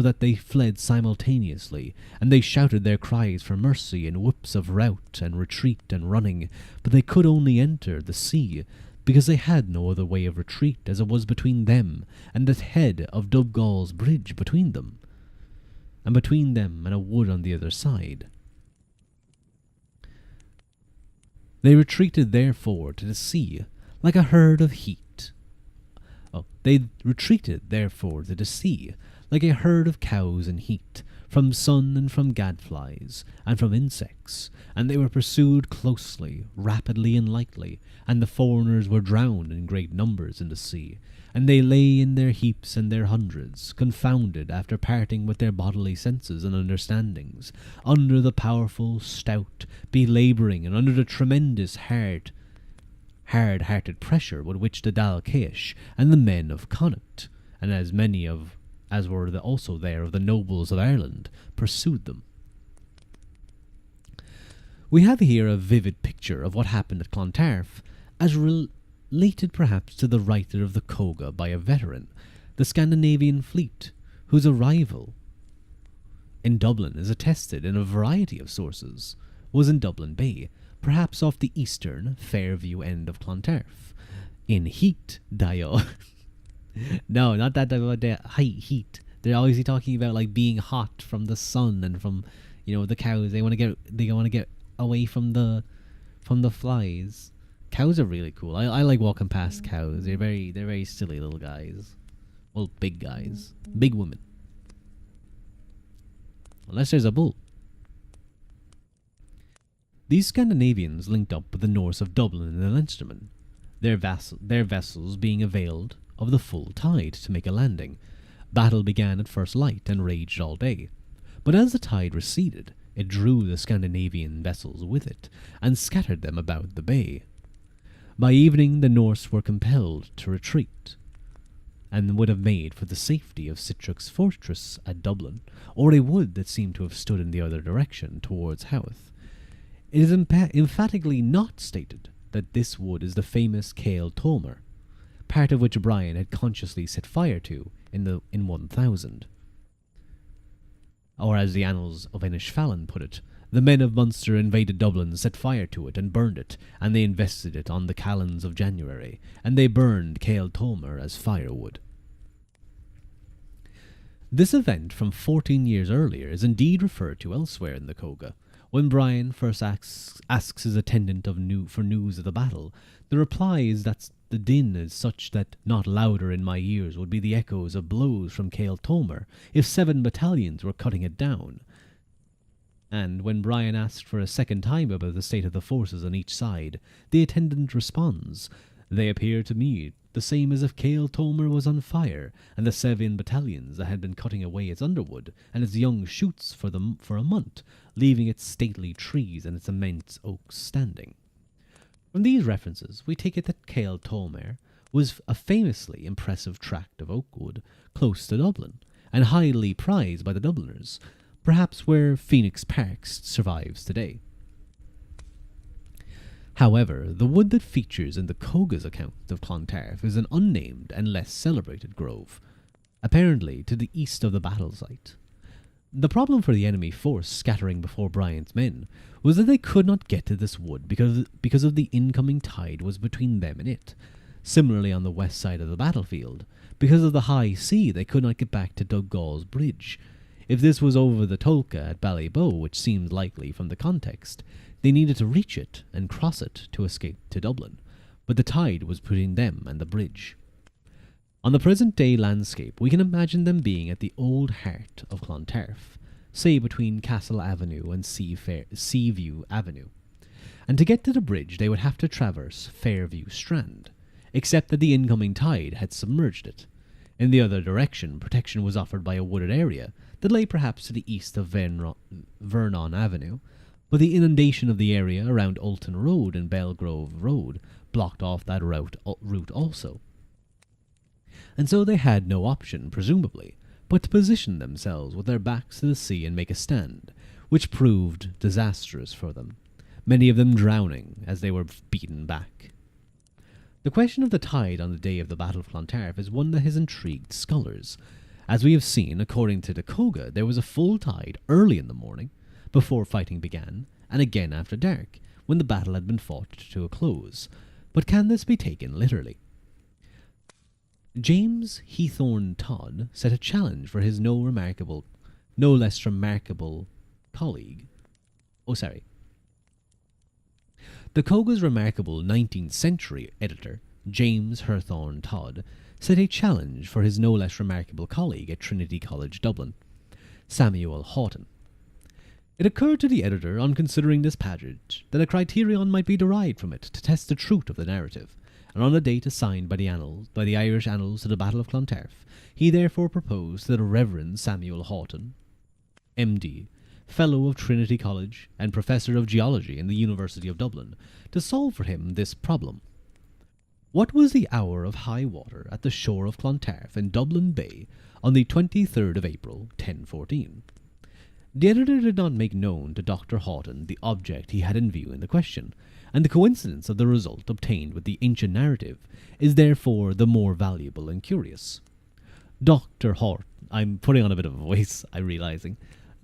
that they fled simultaneously, and they shouted their cries for mercy in whoops of rout and retreat and running, but they could only enter the sea, because they had no other way of retreat, as it was between them and the head of Dubgall's bridge between them, and a wood on the other side. They retreated therefore to the sea like a herd of cows in heat, from sun and from gadflies, and from insects, and they were pursued closely, rapidly and lightly, and the foreigners were drowned in great numbers in the sea, and they lay in their heaps and their hundreds, confounded after parting with their bodily senses and understandings, under the powerful, stout, belabouring, and under the tremendous hard-hearted pressure with which the Dalcaish and the men of Connaught, and as many as were also there of the nobles of Ireland, pursued them. We have here a vivid picture of what happened at Clontarf, as related perhaps to the writer of the Coga by a veteran, the Scandinavian fleet, whose arrival in Dublin is attested in a variety of sources, was in Dublin Bay, perhaps off the eastern Fairview end of Clontarf, in heat, Dio. No, not that about the heat. They're always talking about like being hot from the sun and from, the cows. They want to get away from the flies. Cows are really cool. I like walking past cows. They're very silly little guys. Well, big guys, big women. Unless there's a bull. These Scandinavians linked up with the Norse of Dublin and the Leinstermen, their vessels being availed of the full tide to make a landing. Battle began at first light and raged all day. But as the tide receded, it drew the Scandinavian vessels with it, and scattered them about the bay. By evening the Norse were compelled to retreat, and would have made for the safety of Sitrick's fortress at Dublin, or a wood that seemed to have stood in the other direction, towards Howth. It is emphatically not stated that this wood is the famous Céal Tómar, part of which Brian had consciously set fire to in 1000. Or as the annals of Inishfallen put it, the men of Munster invaded Dublin, set fire to it, and burned it, and they invested it on the calends of January, and they burned Céal Tómar as firewood. This event from 14 years earlier is indeed referred to elsewhere in the Coga. When Brian first asks his attendant for news of the battle, the reply is that the din is such that not louder in my ears would be the echoes of blows from Céal Tómar if 7 battalions were cutting it down. And when Brian asked for a second time about the state of the forces on each side, the attendant responds, "They appear to me the same as if Céal Tómar was on fire, and the 7 battalions that had been cutting away its underwood and its young shoots for a month, leaving its stately trees and its immense oaks standing." From these references, we take it that Céal Tómar was a famously impressive tract of oak wood close to Dublin, and highly prized by the Dubliners, perhaps where Phoenix Park survives today. However, the wood that features in the Coga's account of Clontarf is an unnamed and less celebrated grove, apparently to the east of the battle site. The problem for the enemy force scattering before Brian's men was that they could not get to this wood because of the incoming tide was between them and it. Similarly on the west side of the battlefield, because of the high sea they could not get back to Donegal's bridge. If this was over the Tolka at Ballyboe, which seemed likely from the context, they needed to reach it and cross it to escape to Dublin, but the tide was between them and the bridge. On the present-day landscape, we can imagine them being at the old heart of Clontarf, say between Castle Avenue and Seaview Avenue. And to get to the bridge, they would have to traverse Fairview Strand, except that the incoming tide had submerged it. In the other direction, protection was offered by a wooded area that lay perhaps to the east of Vernon Avenue, but the inundation of the area around Alton Road and Belgrove Road blocked off that route also. And so they had no option, presumably, but to position themselves with their backs to the sea and make a stand, which proved disastrous for them, many of them drowning as they were beaten back. The question of the tide on the day of the Battle of Clontarf is one that has intrigued scholars. As we have seen, according to the Coga, there was a full tide early in the morning, before fighting began, and again after dark, when the battle had been fought to a close. But can this be taken literally? James Heathorne Todd set a challenge for his no less remarkable colleague. The Coga's remarkable 19th century editor, James Hawthorne Todd, set a challenge for his no less remarkable colleague at Trinity College Dublin, Samuel Houghton. It occurred to the editor, on considering this passage, that a criterion might be derived from it to test the truth of the narrative, and on a date assigned by the Irish Annals to the Battle of Clontarf, he therefore proposed that the Reverend Samuel Houghton, M.D., Fellow of Trinity College and Professor of Geology in the University of Dublin, to solve for him this problem. What was the hour of high water at the shore of Clontarf in Dublin Bay on the 23rd of April, 1014? The editor did not make known to Dr. Houghton the object he had in view in the question, and the coincidence of the result obtained with the ancient narrative is therefore the more valuable and curious. Dr. Houghton, I'm putting on a bit of a voice, I'm realizing.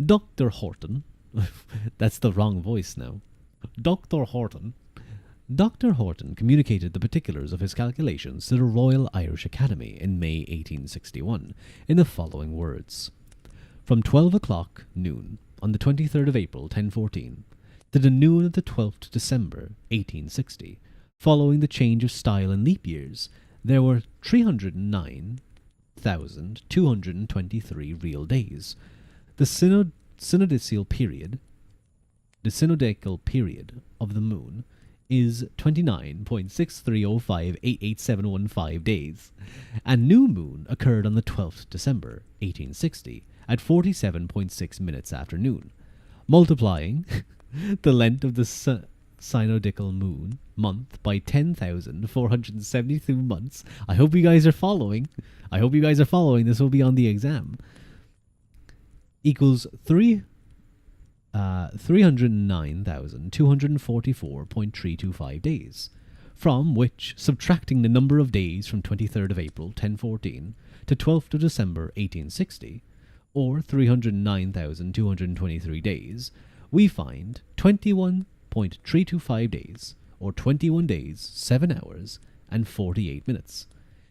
Dr. Houghton, that's the wrong voice now. Dr. Houghton communicated the particulars of his calculations to the Royal Irish Academy in May 1861 in the following words. From 12 o'clock noon on the 23rd of April 1014 to the noon of the 12th December 1860, following the change of style in leap years, there were 309,223 real days. The synodical period of the moon is 29.6305888715 days, and new moon occurred on the 12th December 1860 at 47.6 minutes after noon, multiplying the length of the synodical moon month by 10,472 months. I hope you guys are following. This will be on the exam. Equals 309,244.325 days, from which, subtracting the number of days from 23rd of April 1014 to 12th of December 1860, or 309,223 days, we find 21.325 days, or 21 days, 7 hours, and 48 minutes.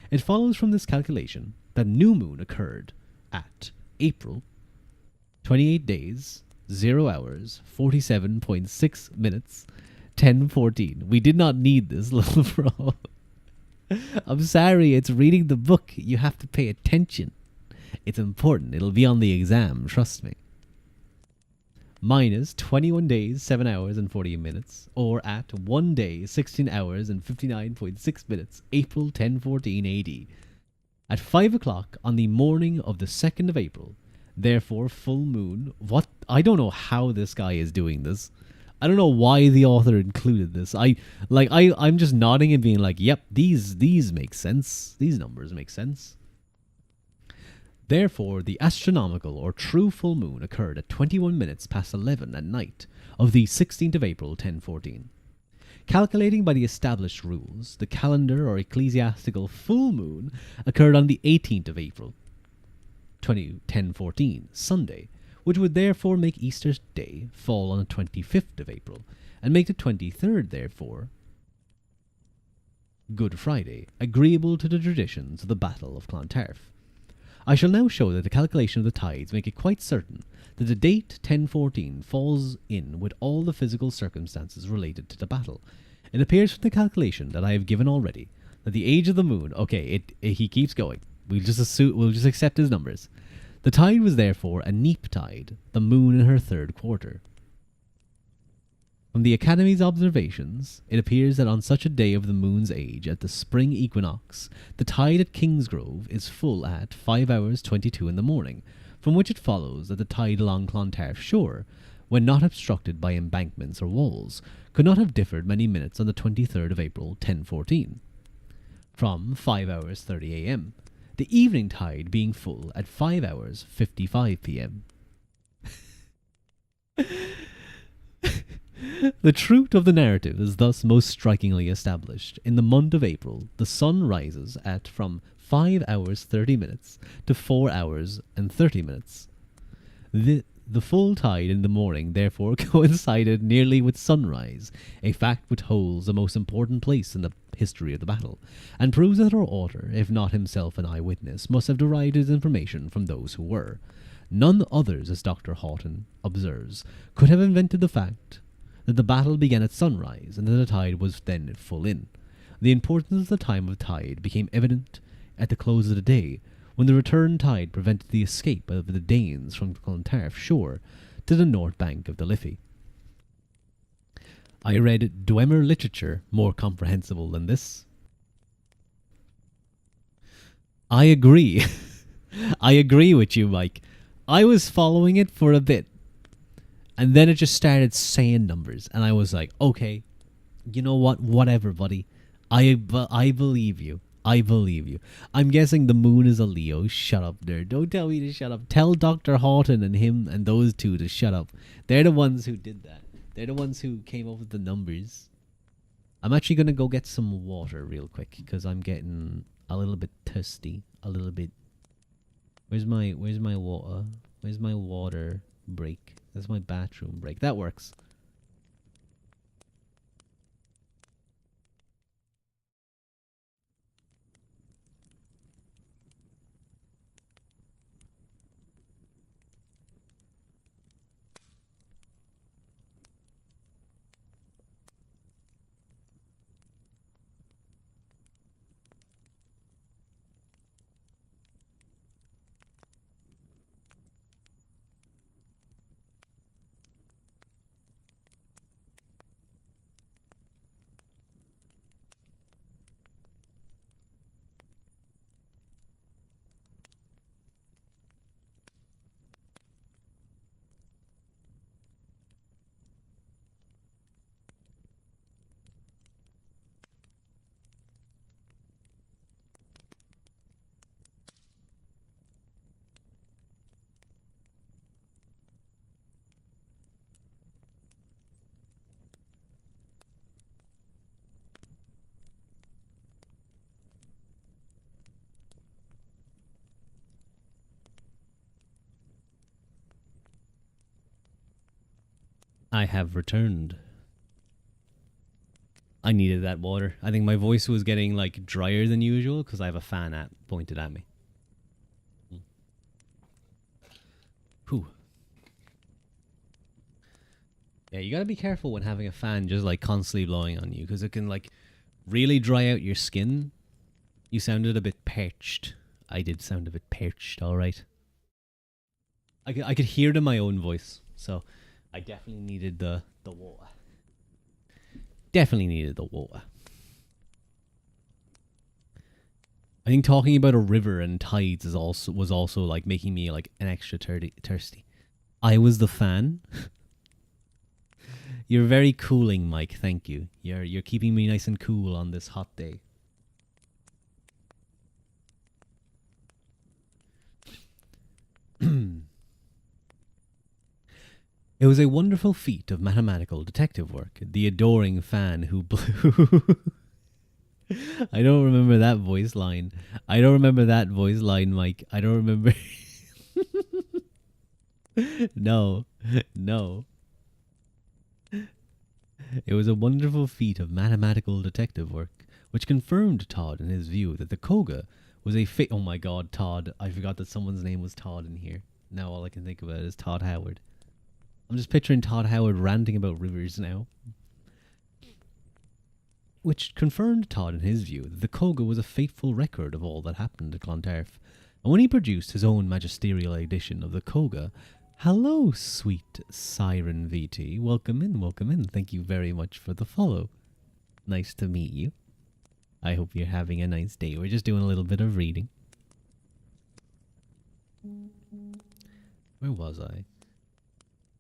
It follows from this calculation that new moon occurred at April 28 days, 0 hours, 47.6 minutes, 10:14. We did not need this, little bro. I'm sorry, it's reading the book. You have to pay attention. It's important. It'll be on the exam, trust me. Minus 21 days, 7 hours, and 40 minutes, or at 1 day, 16 hours, and 59.6 minutes, April 1014 AD. At 5 o'clock on the morning of the 2nd of April, therefore full moon. What? I don't know how this guy is doing this. I don't know why the author included this. I'm just nodding and being like, yep, these make sense. These numbers make sense. Therefore, the astronomical or true full moon occurred at 21 minutes past 11 at night of the 16th of April 1014. Calculating by the established rules, the calendar or ecclesiastical full moon occurred on the 18th of April 1014, Sunday, which would therefore make Easter Day fall on the 25th of April, and make the 23rd, therefore, Good Friday, agreeable to the traditions of the Battle of Clontarf. I shall now show that the calculation of the tides make it quite certain that the date 1014 falls in with all the physical circumstances related to the battle. It appears from the calculation that I have given already that the age of the moon. Okay, he keeps going. We'll just accept his numbers. The tide was therefore a neap tide, the moon in her third quarter. From the Academy's observations, it appears that on such a day of the moon's age at the spring equinox, the tide at Kingsgrove is full at 5 hours 22 in the morning, from which it follows that the tide along Clontarf shore, when not obstructed by embankments or walls, could not have differed many minutes on the 23rd of April 1014, from 5 hours 30 a.m., the evening tide being full at 5 hours 55 p.m. The truth of the narrative is thus most strikingly established. In the month of April, the sun rises at from 5 hours 30 minutes to 4 hours and 30 minutes. The full tide in the morning therefore coincided nearly with sunrise, a fact which holds the most important place in the history of the battle, and proves that our author, if not himself an eyewitness, must have derived his information from those who were. None others, as Dr. Houghton observes, could have invented the fact that the battle began at sunrise and that the tide was then full in. The importance of the time of tide became evident at the close of the day, when the return tide prevented the escape of the Danes from Clontarf shore to the north bank of the Liffey. I read Dwemer literature more comprehensible than this. I agree. I agree with you, Mike. I was following it for a bit, and then it just started saying numbers, and I was like, okay, you know what? Whatever, buddy. I believe you. I believe you. I'm guessing the moon is a Leo. Shut up, nerd. Don't tell me to shut up. Tell Dr. Houghton and him and those two to shut up. They're the ones who did that. They're the ones who came up with the numbers. I'm actually going to go get some water real quick because I'm getting a little bit thirsty. A little bit. Where's my water? Where's my water break? That's my bathroom break. That works. I have returned. I needed that water. I think my voice was getting like drier than usual because I have a fan pointed at me. Whew. Yeah, you gotta be careful when having a fan just like constantly blowing on you because it can like really dry out your skin. You sounded a bit parched. I did sound a bit parched, alright. I could hear it in my own voice, so I definitely needed the water. Definitely needed the water. I think talking about a river and tides was also like making me like an extra thirsty. I was the fan. You're very cooling, Mike. Thank you. You're keeping me nice and cool on this hot day. It was a wonderful feat of mathematical detective work. The adoring fan who blew. I don't remember that voice line. I don't remember that voice line, Mike. I don't remember. No. No. It was a wonderful feat of mathematical detective work, which confirmed Todd in his view that the Koga was a Oh my god, Todd. I forgot that someone's name was Todd in here. Now all I can think about is Todd Howard. I'm just picturing Todd Howard ranting about rivers now. Which confirmed Todd in his view that the Koga was a faithful record of all that happened at Clontarf. And when he produced his own magisterial edition of the Koga, hello, sweet Siren VT. Welcome in, welcome in. Thank you very much for the follow. Nice to meet you. I hope you're having a nice day. We're just doing a little bit of reading. Where was I?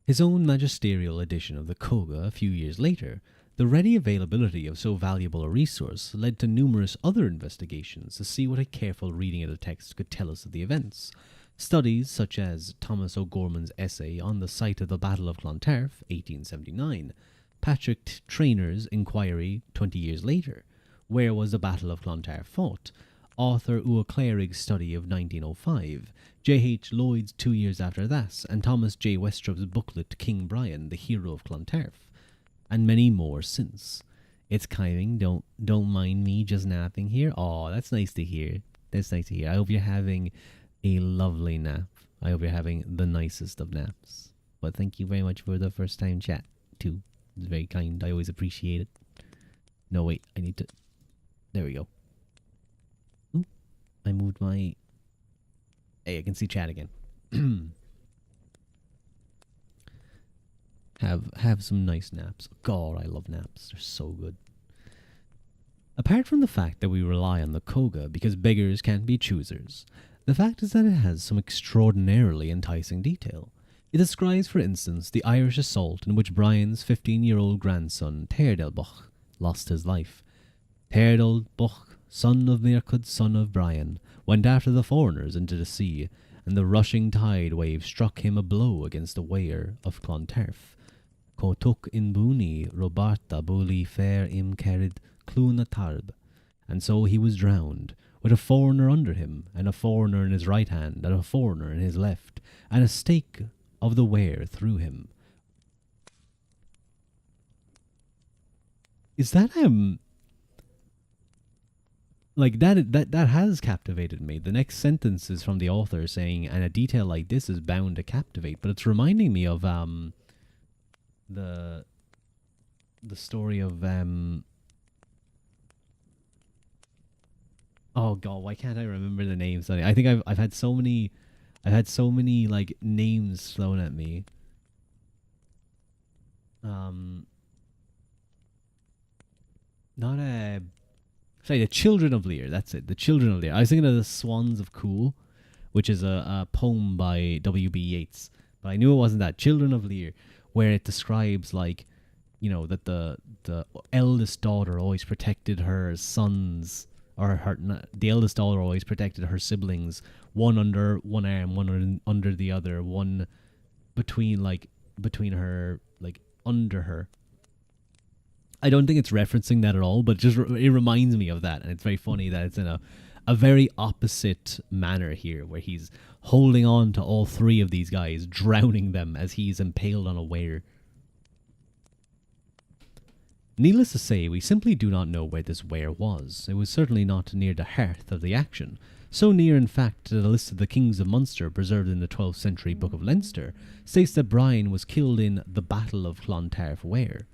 His own magisterial edition of the Koga a few years later, the ready availability of so valuable a resource led to numerous other investigations to see what a careful reading of the text could tell us of the events. Studies such as Thomas O'Gorman's essay on the site of the Battle of Clontarf, 1879, Patrick Trainor's inquiry 20 years later, where was the Battle of Clontarf fought, Arthur Uaclarig's study of 1905, J.H. Lloyd's 2 years after that, and Thomas J. Westrop's booklet King Brian, the Hero of Clontarf, and many more since. It's Kyring, don't mind me just napping here. Oh, that's nice to hear. That's nice to hear. I hope you're having a lovely nap. I hope you're having the nicest of naps. But thank you very much for the first time chat, too. It's very kind. I always appreciate it. No, wait, I need to... There we go. Ooh, I moved my... Hey, I can see chat again. Have some nice naps. God, I love naps. They're so good. Apart from the fact that we rely on the Koga because beggars can't be choosers, the fact is that it has some extraordinarily enticing detail. It describes, for instance, the Irish assault in which Brian's 15-year-old grandson, Teirdelbach, lost his life. Teirdelbach, son of Mircud, son of Brian, went after the foreigners into the sea, and the rushing tide wave struck him a blow against the weir of Clontarf. Kotuk in Buni, Roberta Buli fair im kerid Cluna Tarb. And so he was drowned, with a foreigner under him, and a foreigner in his right hand, and a foreigner in his left, and a stake of the weir through him. Is that like that has captivated me. The next sentence is from the author saying, and a detail like this is bound to captivate, but it's reminding me of the story of oh god, why can't I remember the names? I think I've had so many like names thrown at me. The Children of Lear. That's it. The Children of Lear. I was thinking of the Swans of Cool, which is a poem by W.B. Yeats, but I knew it wasn't that. Children of Lear, where it describes like, you know, that the eldest daughter always protected her sons, or the eldest daughter always protected her siblings, one under one arm, one under the other, one between her, like under her. I don't think it's referencing that at all, but just it reminds me of that, and it's very funny that it's in a very opposite manner here, where he's holding on to all three of these guys, drowning them as he's impaled on a weir. Needless to say, we simply do not know where this where was. It was certainly not near the hearth of the action, so near in fact that a list of the kings of Munster preserved in the 12th century Book of Leinster states that Brian was killed in the Battle of Clontarf Wear.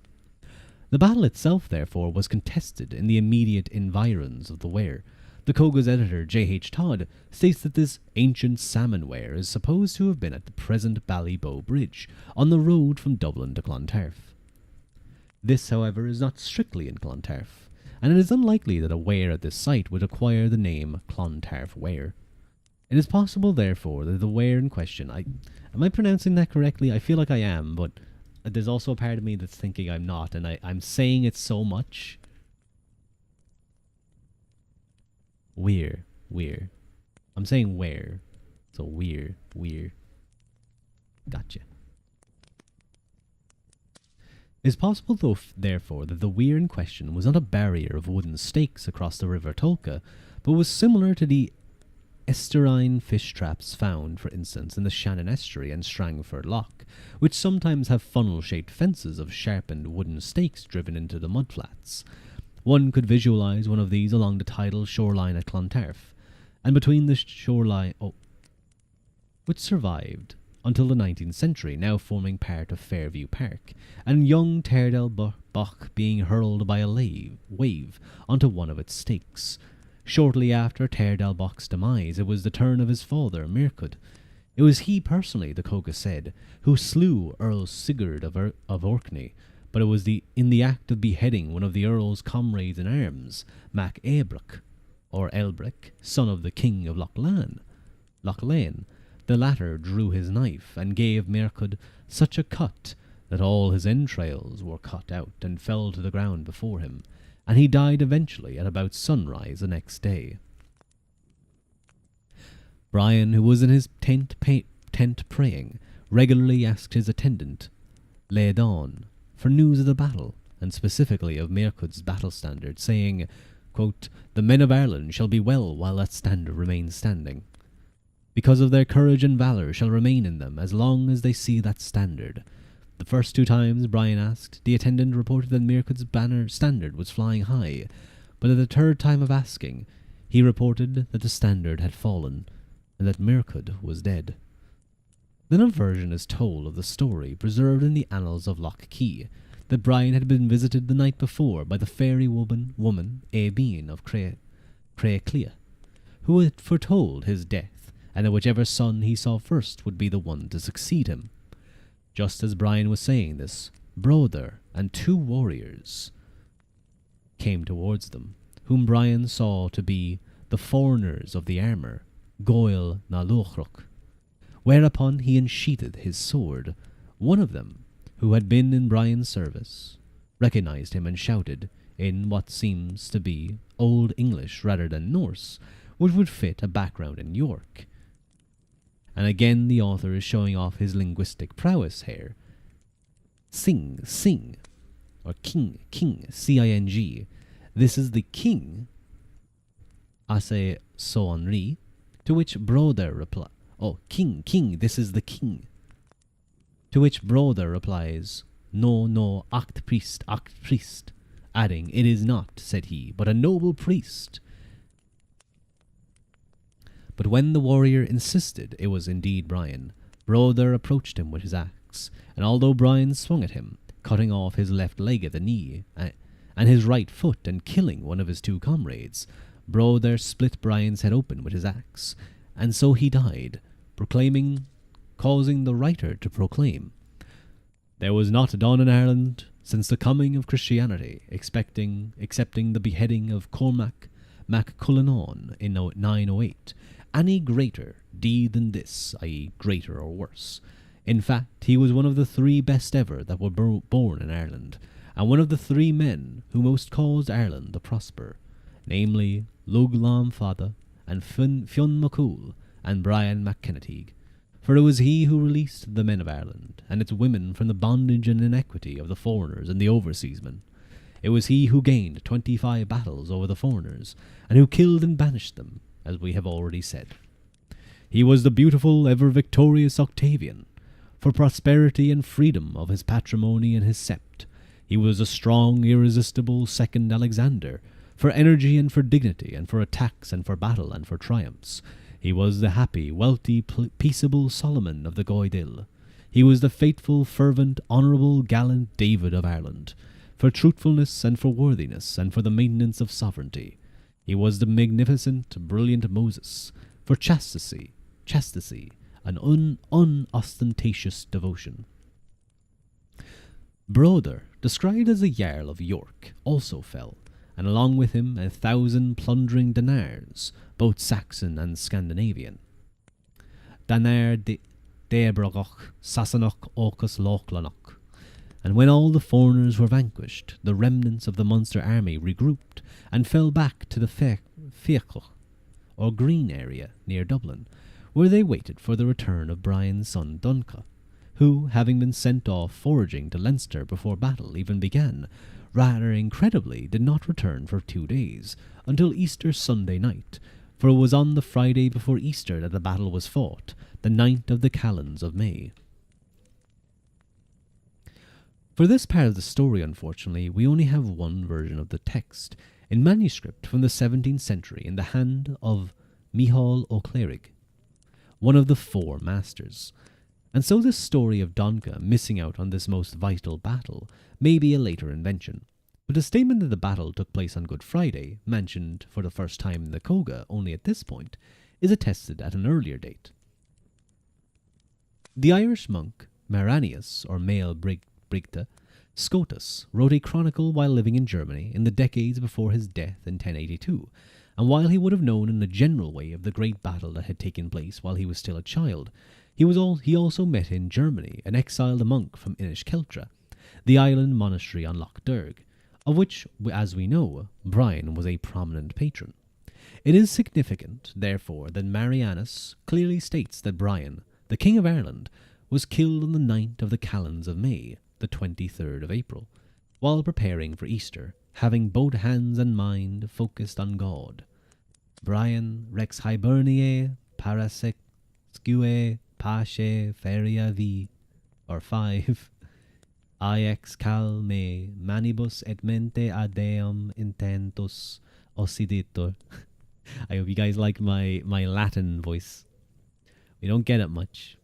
The battle itself, therefore, was contested in the immediate environs of the Wear. The Coga's editor, J.H. Todd, states that this ancient salmon wear is supposed to have been at the present Ballybow Bridge, on the road from Dublin to Clontarf. This, however, is not strictly in Clontarf, and it is unlikely that a wear at this site would acquire the name Clontarf Wear. It is possible, therefore, that the wear in question... am I pronouncing that correctly? I feel like I am, but there's also a part of me that's thinking I'm not, and I'm saying it so much. Weir. I'm saying where. So weir. Gotcha. It is possible, therefore, that the weir in question was not a barrier of wooden stakes across the River Tolka, but was similar to the estuarine fish traps found, for instance, in the Shannon Estuary and Strangford Loch, which sometimes have funnel-shaped fences of sharpened wooden stakes driven into the mudflats. One could visualize one of these along the tidal shoreline at Clontarf, and between the shoreline, which survived until the 19th century, now forming part of Fairview Park, and young Tairdale Bach being hurled by a wave onto one of its stakes. Shortly after Tairdale Bach's demise, it was the turn of his father, Mircud. It was he personally, the Coga said, who slew Earl Sigurd of Orkney, but it was in the act of beheading one of the Earl's comrades in arms, Mac Ebrach, or Elbrick, son of the King of Loch Lane. The latter drew his knife and gave Mircud such a cut that all his entrails were cut out and fell to the ground before him, and he died eventually at about sunrise the next day. Brian, who was in his tent praying, regularly asked his attendant, Laodon, for news of the battle, and specifically of Mircud's battle standard, saying, quote, "The men of Ireland shall be well while that standard remains standing. Because of their courage and valour shall remain in them as long as they see that standard." The first 2 times Brian asked, the attendant reported that Mircud's banner standard was flying high, but at the 3rd time of asking, he reported that the standard had fallen, and that Mircud was dead. Then a version is told of the story preserved in the annals of Loch Key, that Brian had been visited the night before by the fairy woman Aebeen of Crea, who had foretold his death, and that whichever son he saw first would be the one to succeed him. Just as Brian was saying this, Broder and 2 warriors came towards them, whom Brian saw to be the foreigners of the armour, Goil na Lochrok, whereupon he unsheathed his sword. One of them, who had been in Brian's service, recognized him and shouted, in what seems to be Old English rather than Norse, which would fit a background in York. And again the author is showing off his linguistic prowess here. Sing, or king, C-I-N-G. This is the king, ase so Henri, to which Broder replies, king, this is the king. To which Broder replies, no, act priest, adding, "It is not," said he, "but a noble priest." But when the warrior insisted it was indeed Brian, Broder approached him with his axe, and although Brian swung at him, cutting off his left leg at the knee, and his right foot and killing one of his 2 comrades, Broder split Brian's head open with his axe, and so he died, causing the writer to proclaim, "There was not done in Ireland since the coming of Christianity, excepting the beheading of Cormac Mac Cullinan in 908, any greater deed than this, i.e. greater or worse. In fact, he was one of the 3 best ever that were born in Ireland, and one of the 3 men who most caused Ireland to prosper, namely Lug Lam Fada and Fionn MacCool and Brian MacKenneteague. For it was he who released the men of Ireland and its women from the bondage and inequity of the foreigners and the overseasmen. It was he who gained 25 battles over the foreigners, and who killed and banished them, as we have already said. He was the beautiful, ever-victorious Octavian. For prosperity and freedom of his patrimony and his sept, He was a strong, irresistible second Alexander, for energy and for dignity, and for attacks and for battle and for triumphs. He was the happy, wealthy, peaceable Solomon of the Goidel. He was the faithful, fervent, honourable, gallant David of Ireland, for truthfulness and for worthiness and for the maintenance of sovereignty. He was the magnificent, brilliant Moses, for chastity, and unostentatious devotion. Broder, described as the Jarl of York, also fell, and along with him 1,000 plundering Danars, both Saxon and Scandinavian. Danar Debrogach, Sassanach Orcus Lochlanach. And when all the foreigners were vanquished, the remnants of the Munster army regrouped and fell back to the Feachloch, or green area near Dublin, where they waited for the return of Brian's son Doncha, who, having been sent off foraging to Leinster before battle even began, rather incredibly did not return for 2 days, until Easter Sunday night, for it was on the Friday before Easter that the battle was fought, the 9th of the calends of May. For this part of the story, unfortunately, we only have one version of the text, in manuscript from the 17th century in the hand of Micheál O'Clerig, one of the four masters. And so this story of Doncha missing out on this most vital battle may be a later invention. But the statement that the battle took place on Good Friday, mentioned for the first time in the Coga only at this point, is attested at an earlier date. The Irish monk Maranius, or Mael Brigta, Scotus, wrote a chronicle while living in Germany in the decades before his death in 1082, and while he would have known in a general way of the great battle that had taken place while he was still a child, he also met in Germany an exiled monk from Inishkeltra, the island monastery on Loch Derg, of which, as we know, Brian was a prominent patron. It is significant, therefore, that Marianus clearly states that Brian, the King of Ireland, was killed on the 9th of the calends of May, the 23rd of April, while preparing for Easter, having both hands and mind focused on God. Brian Rex Hiberniae Parasecue Pace Feria Vi, or 5. Iex cal me manibus et mente adeum intentus occiditur. I hope you guys like my Latin voice. We don't get it much.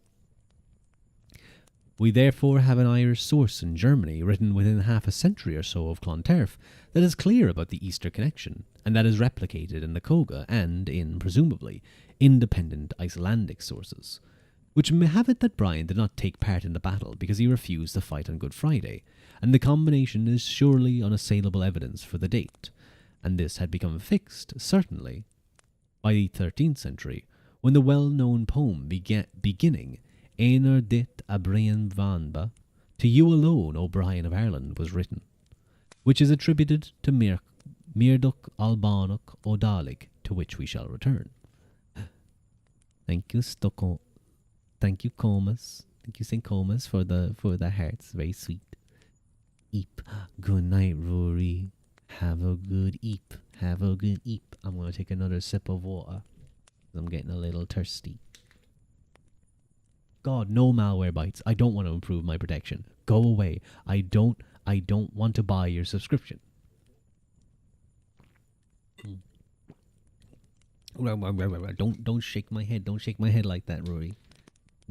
We therefore have an Irish source in Germany written within half a century or so of Clontarf that is clear about the Easter connection, and that is replicated in the Coga and in, presumably, independent Icelandic sources, which may have it that Brian did not take part in the battle because he refused to fight on Good Friday, and the combination is surely unassailable evidence for the date, and this had become fixed, certainly, by the 13th century, when the well-known poem beginning Einar dit a Brian Vanba, To You Alone, O Brian of Ireland, was written, which is attributed to Mirduk Albanuk O'Dalig, to which we shall return. Thank you, Stockholm. Thank you, Comas. Thank you, St. Comas, for the hearts. Very sweet. Eep. Good night, Rory. Have a good eep. Have a good eep. I'm going to take another sip of water. I'm getting a little thirsty. God, no malware bites. I don't want to improve my protection. Go away. I don't want to buy your subscription. Don't shake my head. Don't shake my head like that, Rory.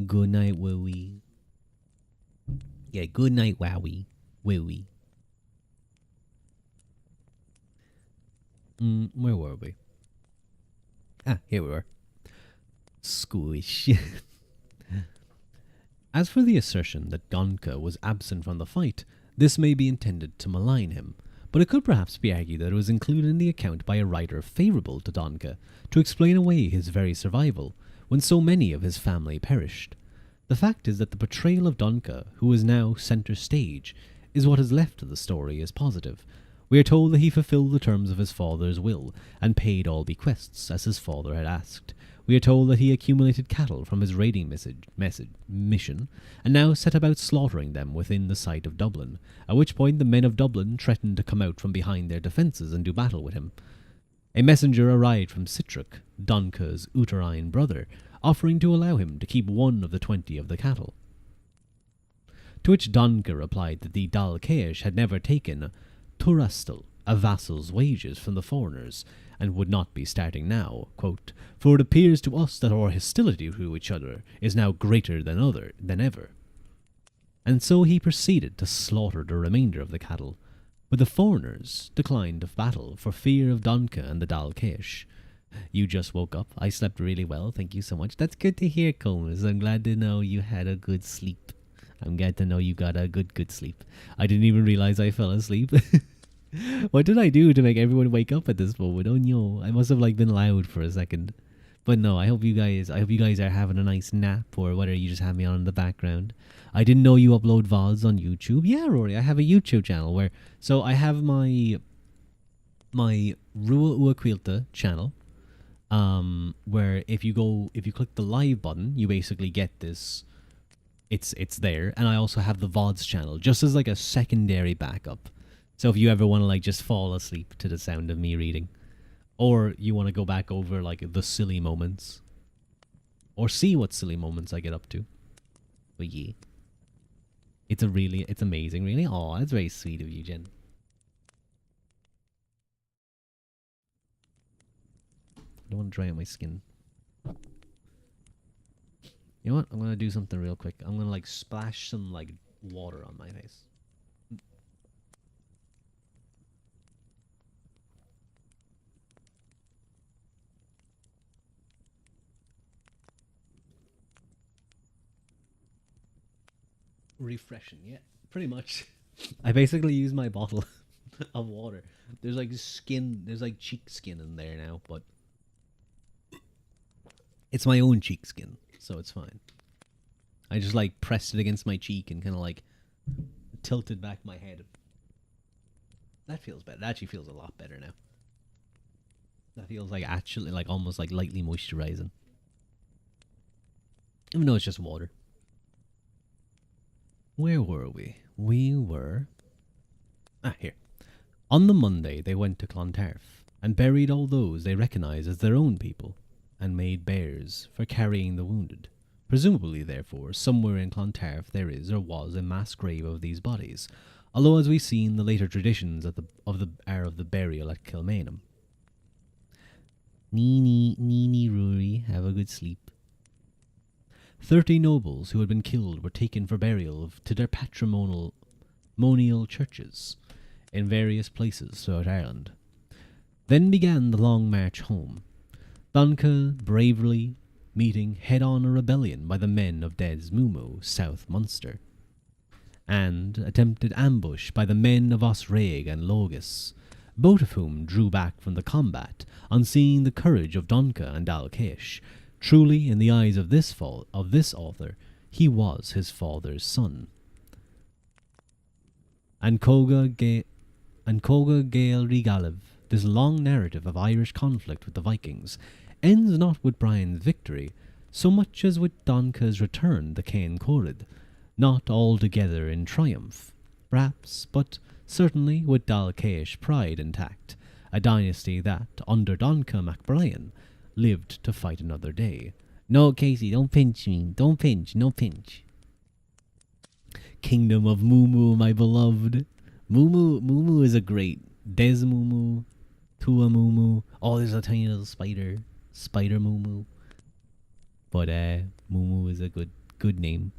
Good night, Wowie. Yeah, good night, Wowie. Wowie. Where were we? Here we were. Squish. As for the assertion that Doncha was absent from the fight, this may be intended to malign him, but it could perhaps be argued that it was included in the account by a writer favourable to Doncha to explain away his very survival, when so many of his family perished. The fact is that the portrayal of Doncha, who is now centre stage, is what is left of the story as positive. We are told that he fulfilled the terms of his father's will, and paid all bequests, as his father had asked. We are told that he accumulated cattle from his raiding mission, and now set about slaughtering them within the sight of Dublin, at which point the men of Dublin threatened to come out from behind their defences and do battle with him. A messenger arrived from Sitric, Doncha's uterine brother, offering to allow him to keep one of the 20 of the cattle. To which Donker replied that the Dal Ceis had never taken Turastal, a vassal's wages, from the foreigners, and would not be starting now, quote, for it appears to us that our hostility to each other is now greater than ever. And so he proceeded to slaughter the remainder of the cattle, but the foreigners declined of battle for fear of Donka and the Dal Ceis. You just woke up. I slept really well. Thank you so much. That's good to hear, Combs. I'm glad to know you had a good sleep. I'm glad to know you got a good sleep. I didn't even realize I fell asleep. What did I do to make everyone wake up at this moment? Oh no, I must have been loud for a second. But no, I hope you guys are having a nice nap, or whether you just have me on in the background. I didn't know you upload VODs on YouTube. Yeah, Rory, I have a YouTube channel so I have my Ruadh channel, where if you click the live button, you basically get this. It's there, and I also have the VODs channel just as a secondary backup. So if you ever want to just fall asleep to the sound of me reading, or you want to go back over the silly moments, or see what silly moments I get up to. But yeah, it's amazing, really. Oh, that's very sweet of you, Jen. I don't want to dry out my skin. You know what? I'm gonna do something real quick. I'm gonna splash some water on my face. Refreshing, yeah, pretty much. I basically use my bottle of water. There's skin, there's cheek skin in there now, but it's my own cheek skin, so it's fine. I just pressed it against my cheek and kind of tilted back my head. That feels better. That actually feels a lot better now. That feels actually almost lightly moisturizing. Even though it's just water. Where were we? We were... here. On the Monday, they went to Clontarf, and buried all those they recognized as their own people, and made bears for carrying the wounded. Presumably, therefore, somewhere in Clontarf there is or was a mass grave of these bodies, although as we've seen, the later traditions of the burial at Kilmainham. Nee, Rory, have a good sleep. 30 nobles who had been killed were taken for burial to their patrimonial churches in various places throughout Ireland. Then began the long march home, Donca bravely meeting head-on a rebellion by the men of Des Mumu, South Munster, and attempted ambush by the men of Osraig and Logus, both of whom drew back from the combat on seeing the courage of Donca and Dal Ceis. Truly, in the eyes of this author, he was his father's son. And Coga Gael Rigalev, this long narrative of Irish conflict with the Vikings, ends not with Brian's victory, so much as with Donca's return to Cain Corrid, not altogether in triumph, perhaps, but certainly with Dal Ceis pride intact, a dynasty that, under Donca MacBrien, lived to fight another day. No, Casey, don't pinch me. Don't pinch, no pinch. Kingdom of Mumu, my beloved. Mumu is a great. Des Mumu, Tua Mumu. Oh, there's a tiny little spider. Spider Mumu. But Mumu is a good name.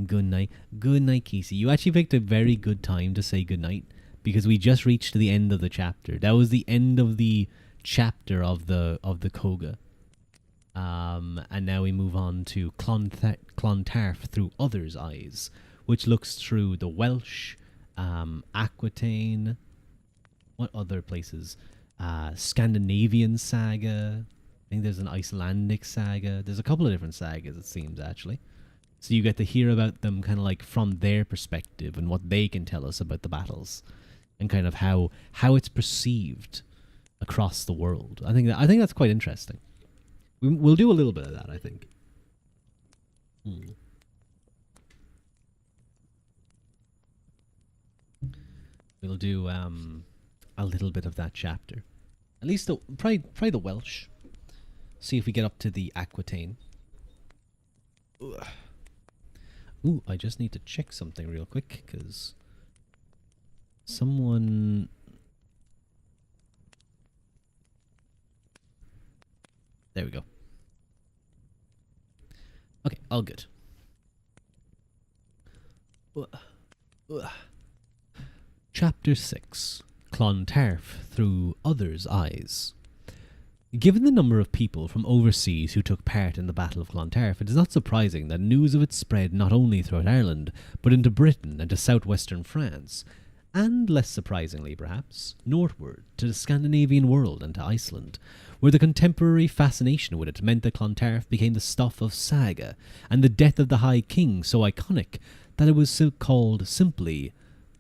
Good night. Good night, Casey. You actually picked a very good time to say good night, because we just reached the end of the chapter. That was the end of the chapter of the Coga. And now we move on to Clontarf through others' eyes, which looks through the Welsh, Aquitaine, what other places? Scandinavian saga. I think there's an Icelandic saga. There's a couple of different sagas, it seems, actually. So you get to hear about them kind of from their perspective and what they can tell us about the battles, and kind of how it's perceived across the world. I think that's quite interesting. We'll do a little bit of that, I think. We'll do a little bit of that chapter. At least probably the Welsh. See if we get up to the Aquitaine. Ooh, I just need to check something real quick, because someone... There we go. Okay, all good. Chapter 6. Clontarf Through Others' Eyes. Given the number of people from overseas who took part in the Battle of Clontarf, it is not surprising that news of it spread not only throughout Ireland, but into Britain and to southwestern France, and less surprisingly perhaps, northward to the Scandinavian world and to Iceland, where the contemporary fascination with it meant that Clontarf became the stuff of saga, and the death of the High King so iconic that it was so called simply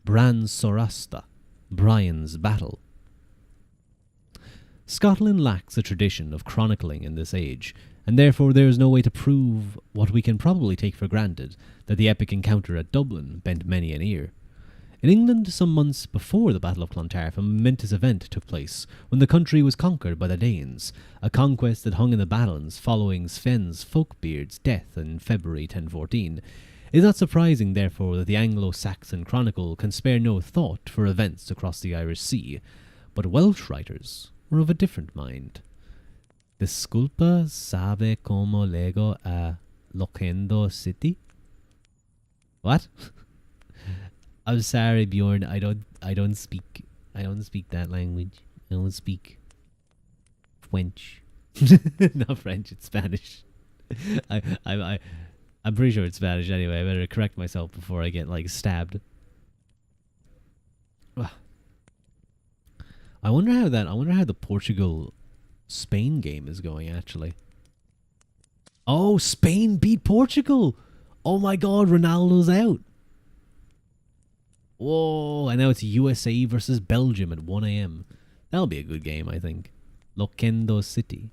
Bran Sorasta, Brian's Battle. Scotland lacks a tradition of chronicling in this age, and therefore there is no way to prove what we can probably take for granted, that the epic encounter at Dublin bent many an ear. In England, some months before the Battle of Clontarf, a momentous event took place when the country was conquered by the Danes, a conquest that hung in the balance following Sven's Folkbeard's death in February 1014. It is not surprising, therefore, that the Anglo-Saxon Chronicle can spare no thought for events across the Irish Sea, but Welsh writers were of a different mind. Disculpa, sabe como lego a Loquendo City? What? I'm sorry, Bjorn. I don't speak that language. I don't speak French. Not French. It's Spanish. I'm pretty sure it's Spanish anyway. I better correct myself before I get stabbed. Ugh. I wonder how the Portugal-Spain game is going, actually. Oh, Spain beat Portugal! Oh my god, Ronaldo's out! Whoa, and now it's USA versus Belgium at 1 a.m. That'll be a good game, I think. Loquendo City.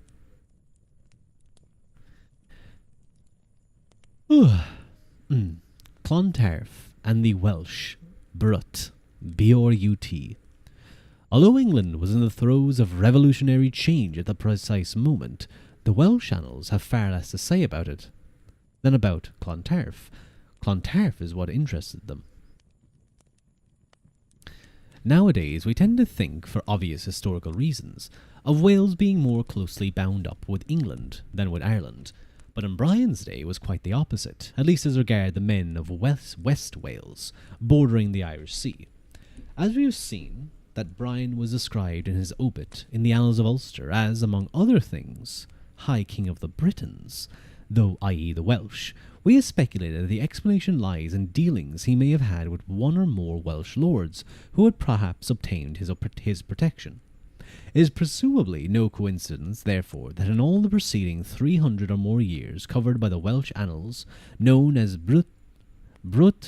Clontarf and the Welsh. Brut. B-R-U-T. Although England was in the throes of revolutionary change at the precise moment, the Welsh annals have far less to say about it than about Clontarf. Clontarf is what interested them. Nowadays, we tend to think, for obvious historical reasons, of Wales being more closely bound up with England than with Ireland, but in Brian's day it was quite the opposite, at least as regard the men of West Wales, bordering the Irish Sea. As we have seen, that Brian was described in his obit in the Annals of Ulster as, among other things, High King of the Britons, though i.e. the Welsh, we have speculated that the explanation lies in dealings he may have had with one or more Welsh lords who had perhaps obtained his protection. It is presumably no coincidence, therefore, that in all the preceding 300 or more years covered by the Welsh annals, known as Brut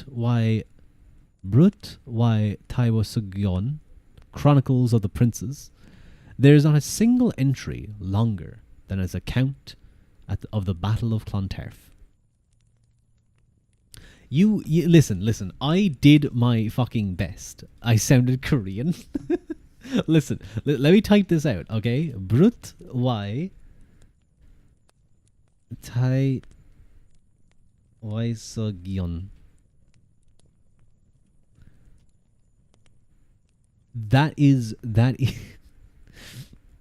y Tywysgogion, Chronicles of the Princes, there is not a single entry longer than his account of the Battle of Clontarf. You listen, I did my fucking best. I sounded Korean. Listen, let me type this out, okay? Brut y Tywysgogion. That is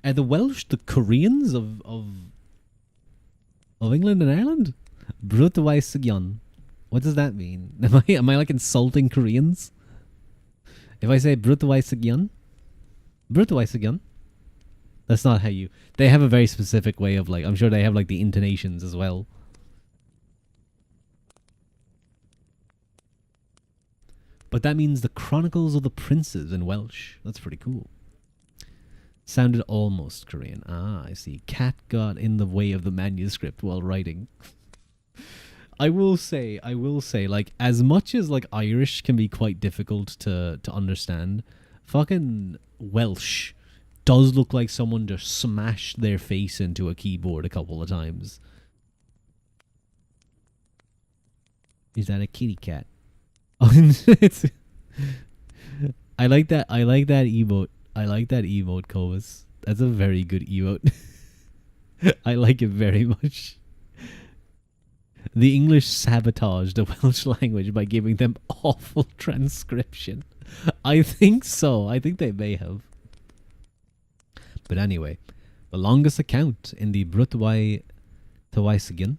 are the Welsh the Koreans of England and Ireland? Brut Tywysgogion. What does that mean? Am I like insulting Koreans? If I say Brut Tywysgogion? Brut Tywysgogion? That's not how you... They have a very specific way of I'm sure they have the intonations as well. But that means the Chronicles of the Princes in Welsh. That's pretty cool. Sounded almost Korean. Ah, I see. Cat got in the way of the manuscript while writing. I will say, as much as Irish can be quite difficult to understand, fucking Welsh does look like someone just smashed their face into a keyboard a couple of times. Is that a kitty cat? It's, I like that emote. I like that emote, Cobus. That's a very good emote. I like it very much. The English sabotaged the Welsh language by giving them awful transcription. I think so. I think they may have. But anyway, the longest account in the Brutwai Tawaisigan.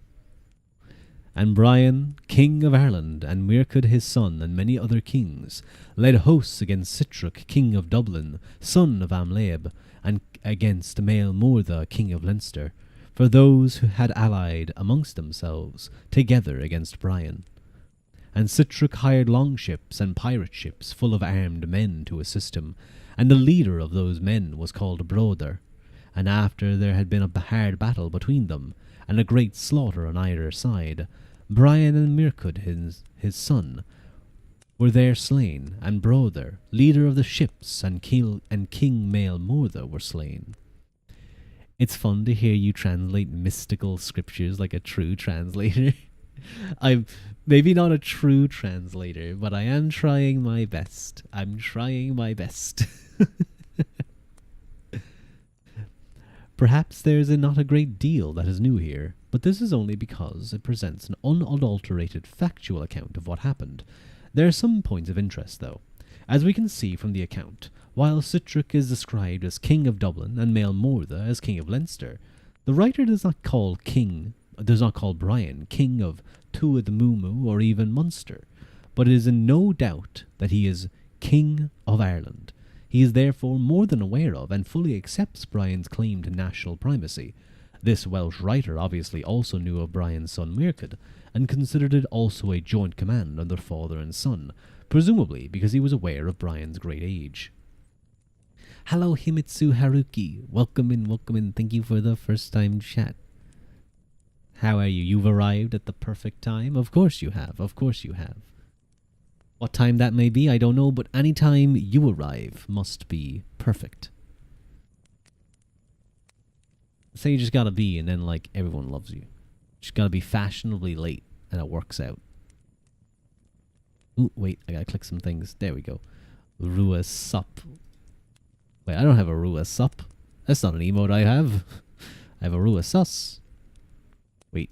And Brian, king of Ireland, and Muirchad his son, and many other kings, led hosts against Sitric, king of Dublin, son of Amlaeb, and against Mael Morda, king of Leinster, for those who had allied amongst themselves together against Brian. And Sitric hired longships and pirate ships full of armed men to assist him, and the leader of those men was called Broder. And after there had been a hard battle between them, and a great slaughter on either side, Brian and Muirchad his son were there slain, and Broder, leader of the ships, and King Mael Morda were slain. It's fun to hear you translate mystical scriptures like a true translator. I'm maybe not a true translator, but I am trying my best. I'm trying my best. Perhaps there's not a great deal that is new here, but this is only because it presents an unadulterated factual account of what happened. There are some points of interest, though. As we can see from the account, while Sitric is described as King of Dublin and Mael Morda as King of Leinster, the writer does not call Brian King of Tuath Mumu or even Munster, but it is in no doubt that he is King of Ireland. He is therefore more than aware of and fully accepts Brian's claim to national primacy. This Welsh writer obviously also knew of Brian's son Muirchad, and considered it also a joint command under father and son, presumably because he was aware of Brian's great age. Hello Himitsu Haruki, welcome in, thank you for the first time chat. How are you? You've arrived at the perfect time? Of course you have, of course you have. What time that may be, I don't know, but any time you arrive must be perfect. So you just gotta be, and then, like, everyone loves you. Just gotta be fashionably late, and it works out. Ooh, wait, I gotta click some things. There we go. Ruadh Sup. Wait, I don't have a Ruadh Sup. That's not an emote I have. I have a Ruadh Sus. Wait.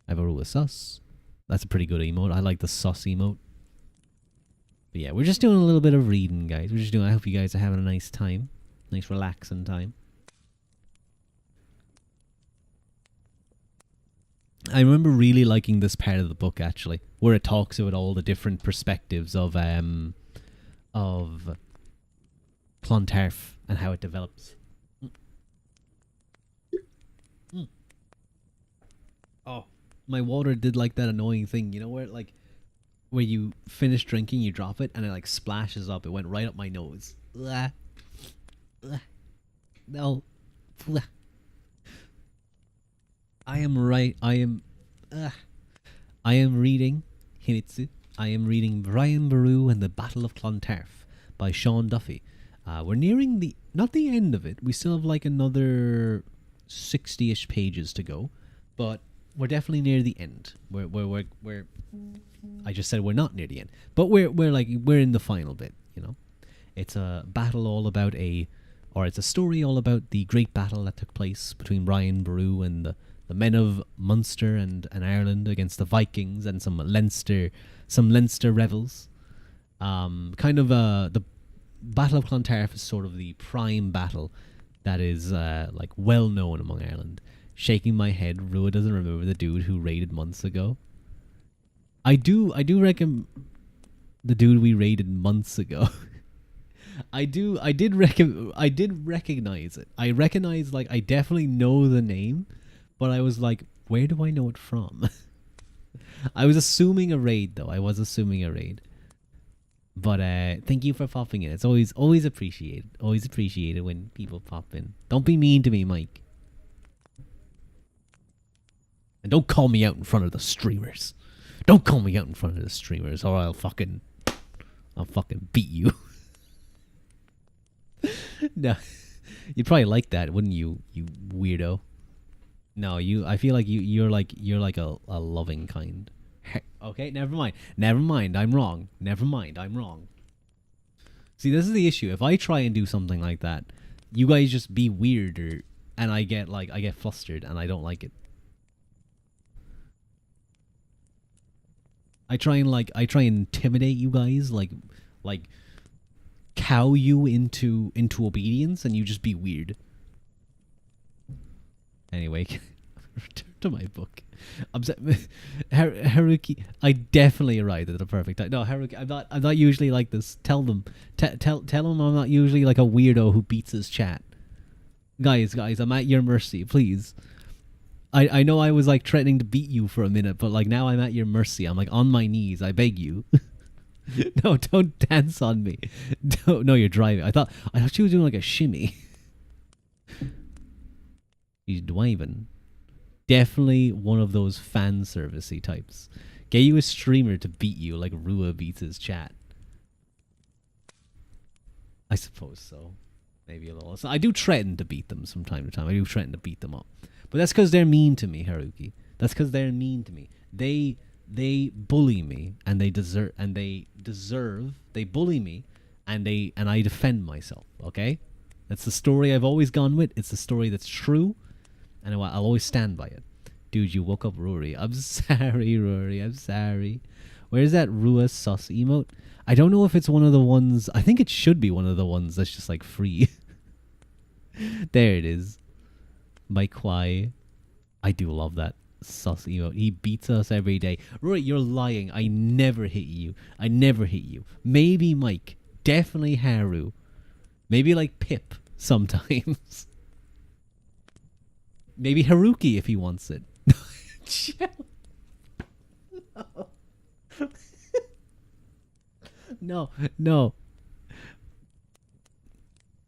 I have a Ruadh Sus. That's a pretty good emote. I like the sus emote. But yeah, we're just doing a little bit of reading, guys. I hope you guys are having a nice time. Nice relaxing time. I remember really liking this part of the book, actually, where it talks about all the different perspectives of Clontarf and how it develops. Oh, my water did like that annoying thing, you know, where you finish drinking, you drop it, and it like splashes up. It went right up my nose. No. I am reading Himitsu. I am reading Brian Boru and the Battle of Clontarf by Sean Duffy. We're nearing not the end of it. We still have like another 60-ish pages to go, but we're definitely near the end. We're I just said we're not near the end, but we're in the final bit, you know. It's a battle all about it's a story all about the great battle that took place between Brian Boru and the men of Munster and Ireland against the Vikings and some Leinster rebels. The Battle of Clontarf is sort of the prime battle that is like well known among Ireland. Shaking my head, Ruadh doesn't remember the dude who raided months ago. I do reckon the dude we raided months ago. I did recognize it. I recognize, like, I definitely know the name, but I was like, where do I know it from? I was assuming a raid, though. But thank you for popping in. It's always appreciated. Always appreciated when people pop in. Don't be mean to me, Mike. And don't call me out in front of the streamers. Don't call me out in front of the streamers, or I'll fucking beat you. No, you'd probably like that, wouldn't you? You weirdo. No, I feel like you're like a loving kind. Okay, never mind. I'm wrong. See, this is the issue. If I try and do something like that, you guys just be weirder, and I get flustered, and I don't like it. I try and intimidate you guys, like cow you into obedience, and you just be weird. Anyway, return to my book. Haruki, I definitely arrived at the perfect time. No, Haruki, I'm not usually like this. Tell them, tell them I'm not usually like a weirdo who beats his chat. Guys, I'm at your mercy, please. I know I was like threatening to beat you for a minute, but like now I'm at your mercy. I'm like on my knees. I beg you. No, don't dance on me. No, you're driving. I thought she was doing like a shimmy. She's driving. Definitely one of those fan servicey types. Get you a streamer to beat you like Ruadh beats his chat. I suppose so. Maybe a little. So I do threaten to beat them from time to time. I do threaten to beat them up. But that's because they're mean to me, Haruki. That's because they're mean to me. They bully me, and they deserve. They bully me, and I defend myself. Okay, that's the story I've always gone with. It's the story that's true, and I'll always stand by it. Dude, you woke up Rory. I'm sorry, Rory. I'm sorry. Where's that Ruadh sus emote? I don't know if it's one of the ones. I think it should be one of the ones that's just like free. There it is. By Kwai. I do love that sus emote. He beats us every day. Rory, you're lying. I never hit you. I never hit you. Maybe Mike. Definitely Haru. Maybe like Pip sometimes. Maybe Haruki if he wants it. No. No.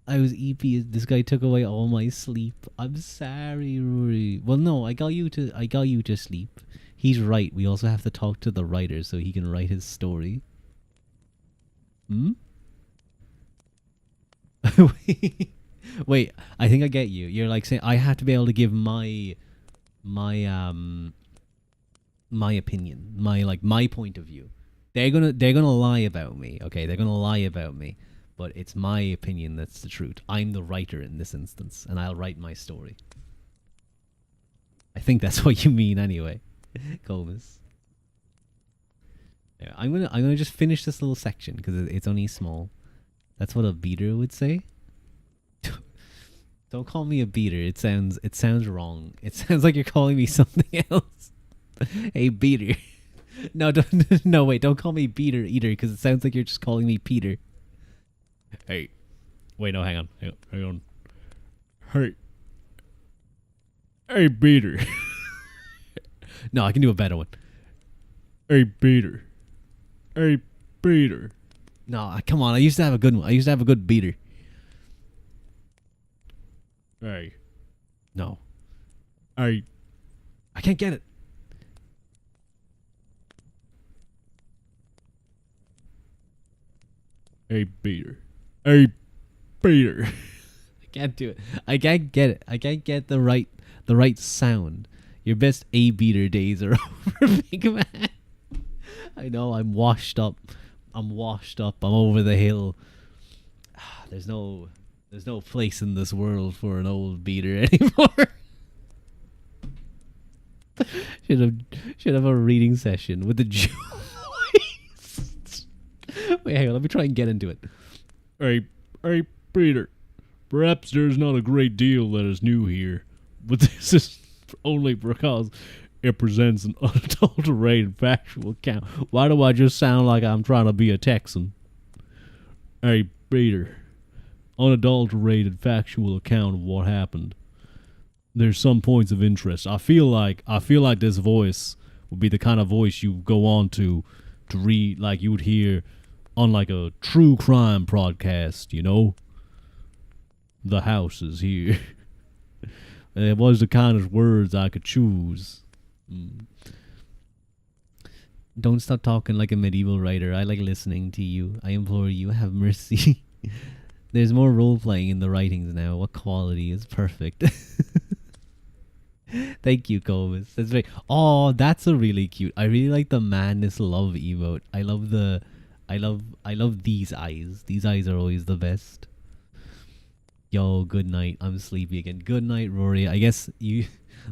I was EP. This guy took away all my sleep. I'm sorry, Rory. Well, no, I got you to sleep. He's right. We also have to talk to the writer so he can write his story. Hmm? Wait, I think I get you. You're like saying I have to be able to give my opinion, my point of view. They're gonna lie about me, okay? They're gonna lie about me, but it's my opinion that's the truth. I'm the writer in this instance, and I'll write my story. I think that's what you mean, anyway, Comus. Yeah, I'm gonna just finish this little section because it's only small. That's what a beater would say. Don't call me a beater. It sounds wrong. It sounds like you're calling me something else. Hey, beater. No, wait. Don't call me beater either, because it sounds like you're just calling me Peter. Hey, wait, no, hang on. Hey, beater. No, I can do a better one. Hey, beater. No, come on. I used to have a good one. I used to have a good beater. Hey. No. I can't get it. Hey, beater. I can't do it. I can't get it. I can't get the right sound. Your best A-beater days are over, big man. I know, I'm washed up. I'm over the hill. There's no place in this world for an old beater anymore. Should have a reading session with the Jew. Wait, hang on, let me try and get into it. Hey, Peter. Perhaps there's not a great deal that is new here, but this is only because it presents an unadulterated factual account. Why do I just sound like I'm trying to be a Texan? Hey, Peter. Unadulterated factual account of what happened. There's some points of interest. I feel like this voice would be the kind of voice you go on to read, like you would hear on like a true crime podcast, you know? The house is here. It was the kind of words I could choose. Don't stop talking like a medieval writer. I like listening to you. I implore you, have mercy. There's more role-playing in the writings now. What quality is perfect. Thank you, Comus. That's very... Oh, that's a really cute... I really like the madness love emote. I love these eyes. These eyes are always the best. Yo, good night. I'm sleepy again. Good night, Rory. I guess you...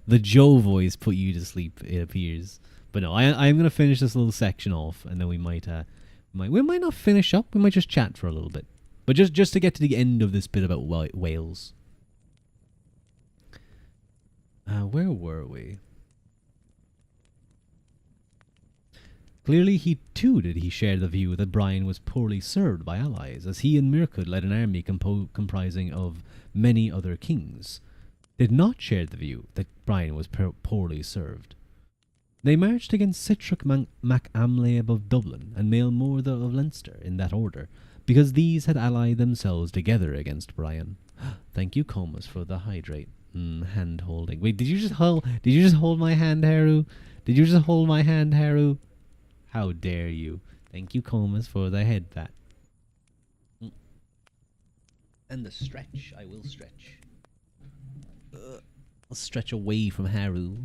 The Joe voice put you to sleep, it appears. But no, I'm gonna finish this little section off, and then we might not finish up. We might just chat for a little bit, but just to get to the end of this bit about Wales. Where were we? Clearly, he too did he share the view that Brian was poorly served by allies, as he and Mirkwood led an army comprising of many other kings. Did not share the view that Brian was poorly served. They marched against Sitric Mac Amlaeb of Dublin and Maelmorda of Leinster in that order, because these had allied themselves together against Brian. Thank you, Comus, for the hydrate. Hand holding. Wait, did you just hold my hand, Haru? Did you just hold my hand, Haru? How dare you? Thank you, Comus, for the head pat. And the stretch. I will stretch. I'll stretch away from Haru.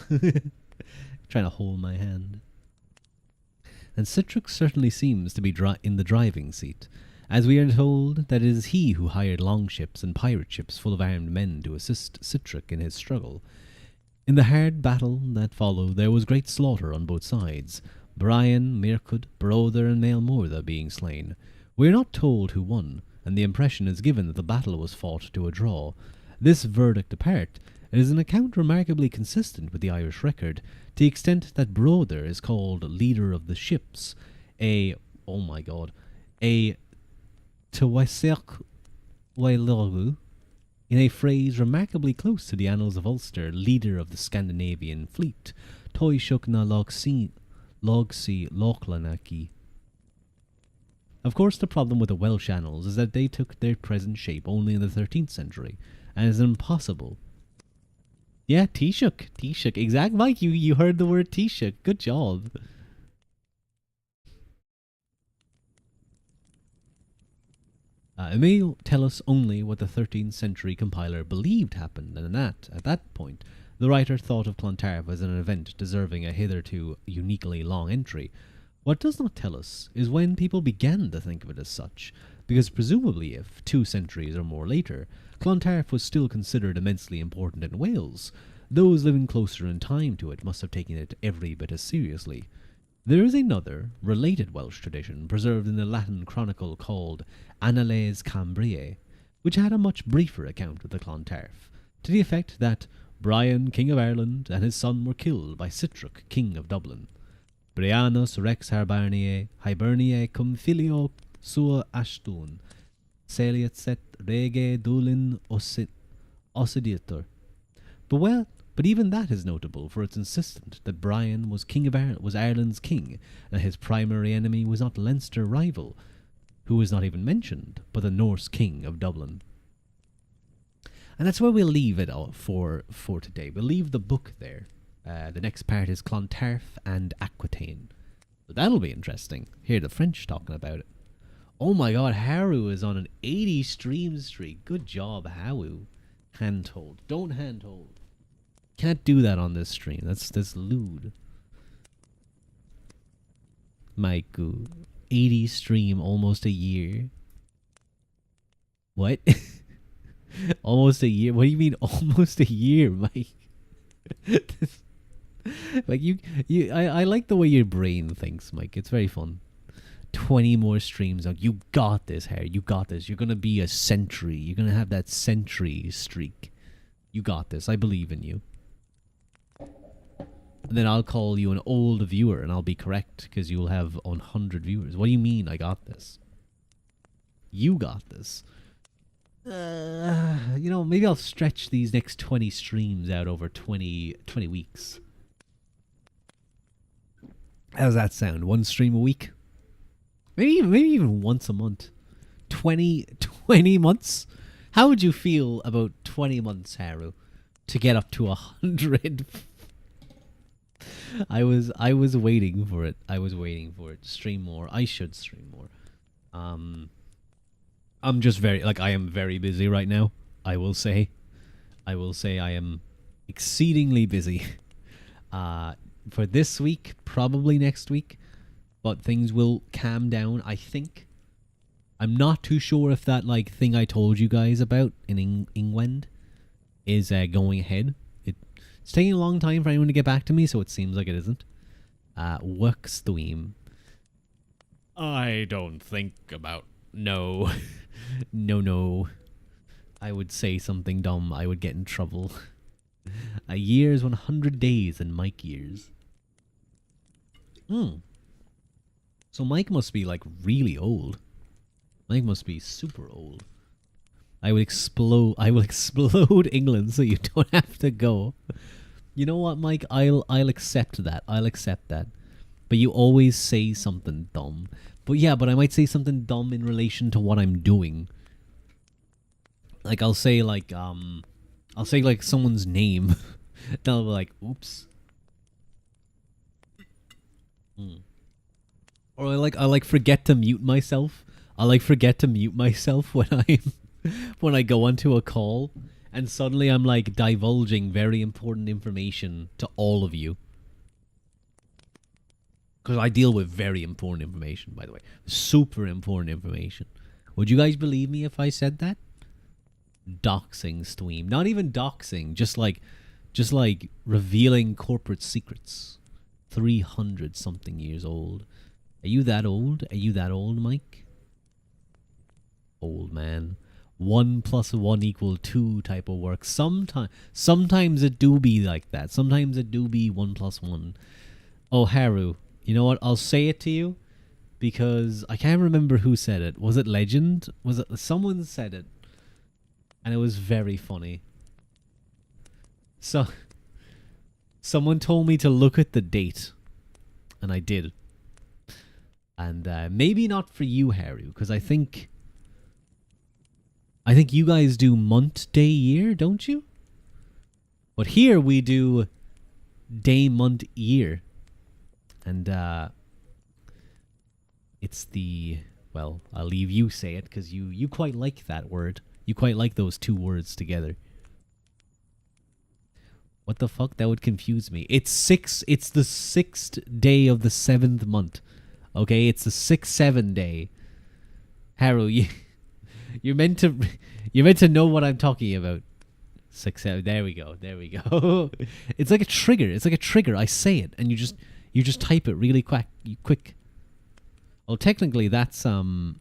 Trying to hold my hand. And Sitric certainly seems to be in the driving seat, as we are told that it is he who hired longships and pirate ships full of armed men to assist Sitric in his struggle. In the hard battle that followed, there was great slaughter on both sides, Brian, Mirkwood, Broder, and Maelmorda being slain. We are not told who won, and the impression is given that the battle was fought to a draw. This verdict apart, it is an account remarkably consistent with the Irish record, to the extent that Broder is called leader of the ships, a Tywysach Wailogu, in a phrase remarkably close to the annals of Ulster, leader of the Scandinavian fleet, Toishuk na Logsi Lochlanaki. Of course, the problem with the Welsh annals is that they took their present shape only in the 13th century, and is impossible. Yeah, Taoiseach, exact, Mike, you heard the word Taoiseach, good job. It may tell us only what the 13th century compiler believed happened, and at that point, the writer thought of Clontarf as an event deserving a hitherto uniquely long entry. What it does not tell us is when people began to think of it as such, because presumably if 2 centuries or more later, Clontarf was still considered immensely important in Wales, those living closer in time to it must have taken it every bit as seriously. There is another, related Welsh tradition preserved in the Latin chronicle called Annales Cambriae, which had a much briefer account of the Clontarf, to the effect that Brian, King of Ireland, and his son were killed by Sitric, King of Dublin. Brianus rex Hiberniae cum filio sua Ashtun, Celiat set rege dulin ossidiator. But even that is notable, for it's insistent that Brian was Ireland's king, and his primary enemy was not Leinster rival, who is not even mentioned, but the Norse king of Dublin. And that's where we'll leave it for today. We'll leave the book there. The next part is Clontarf and Aquitaine. So that'll be interesting. Hear the French talking about it. Oh my god, Haru is on an 80 stream streak. Good job, Haru. Hand-hold. Don't hand-hold. Can't do that on this stream. That's lewd. My god. 80 stream, almost a year. What? Almost a year? What do you mean almost a year, Mike? Like I like the way your brain thinks, Mike. It's very fun. 20 more streams out. You got this, Harry. You got this. You're gonna be a century. You're gonna have that century streak. You got this. I believe in you. And then I'll call you an old viewer, and I'll be correct, because you'll have 100 viewers. What do you mean I got this? You got this. Maybe I'll stretch these next 20 streams out over 20 weeks. How does that sound? 1 stream a week? Maybe even once a month. 20 months? How would you feel about 20 months, Haru, to get up to 100? I was waiting for it. Stream more. I should stream more. I'm just I am very busy right now. I will say I am exceedingly busy. For this week, probably next week, but things will calm down, I think. I'm not too sure if that thing I told you guys about in England, is going ahead. It's taking a long time for anyone to get back to me, so it seems like it isn't. Work stream. I don't think about... No. No. I would say something dumb. I would get in trouble. A year is 100 days in Mike years. So Mike must be like really old. Mike must be super old. I will explode England so you don't have to go. You know what, Mike? I'll accept that. I'll accept that. But you always say something dumb. But yeah, but I might say something dumb in relation to what I'm doing. Like I'll say like someone's name. They'll be like, oops. Or I forget to mute myself. I forget to mute myself when I go onto a call, and suddenly I'm like divulging very important information to all of you. Because I deal with very important information, by the way. Super important information. Would you guys believe me if I said that? Doxing stream. Not even doxing, just like revealing corporate secrets. 300 something years old. Are you that old? Are you that old, Mike? Old man. 1 + 1 = 2 type of work. Sometimes it do be like that. Sometimes it do be 1 + 1. Oh, Haru. You know what? I'll say it to you because I can't remember who said it. Was it Legend? Was it someone said it? And it was very funny. So someone told me to look at the date, and I did. And maybe not for you, Haru, because I think you guys do month, day, year, don't you? But here we do day, month, year. And it's the... Well, I'll leave you say it, because you quite like that word. You quite like those two words together. What the fuck? That would confuse me. It's the 6th day of the 7th month. Okay, it's the 6-7 day. Haru, you're meant to know what I'm talking about. 6-7. There we go. There we go. It's like a trigger. It's like a trigger. I say it, and you just type it really quick. Well, technically, that's what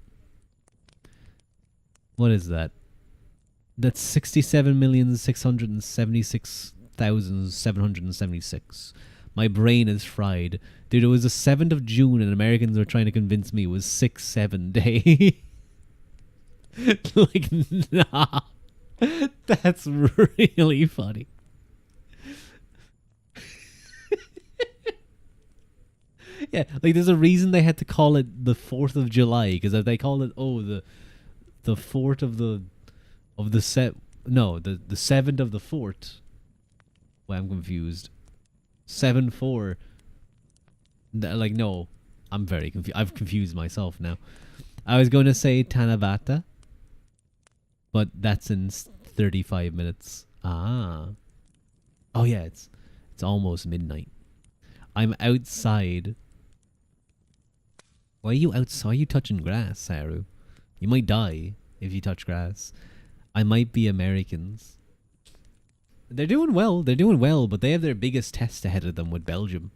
is that? That's 67,676,776. My brain is fried. Dude, it was the 7th of June and Americans were trying to convince me it was 6-7 day. Like, nah. That's really funny. Yeah, like there's a reason they had to call it the 4th of July, because if they called it, the 4th of the 7th of the 4th. Well, I'm confused. 7-4. Like, no. I'm very confused. I've confused myself now. I was going to say Tanavata, but that's in 35 minutes. Ah. Oh, yeah, it's almost midnight. I'm outside. Why are you outside? Why are you touching grass, Saru? You might die if you touch grass. I might be Americans. They're doing well, but they have their biggest test ahead of them with Belgium.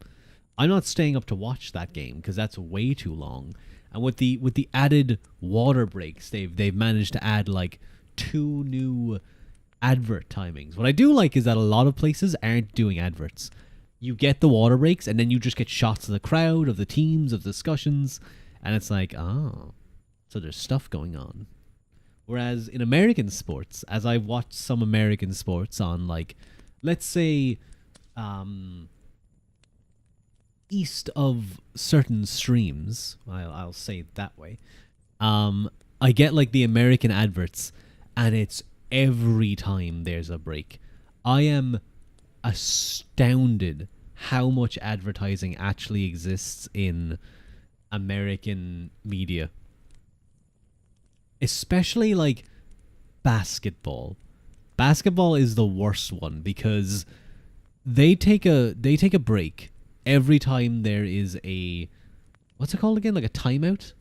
I'm not staying up to watch that game because that's way too long. And with the added water breaks, they've managed to add like 2 new advert timings. What I do like is that a lot of places aren't doing adverts. You get the water breaks, and then you just get shots of the crowd, of the teams, of discussions, and it's like, oh, so there's stuff going on. Whereas in American sports, as I've watched some American sports on, like, let's say, east of certain streams, I'll say it that way, I get, like, the American adverts, and it's every time there's a break. I am astounded how much advertising actually exists in American media, especially like basketball. Basketball is the worst one because they take a break every time there is a, what's it called again, like a timeout.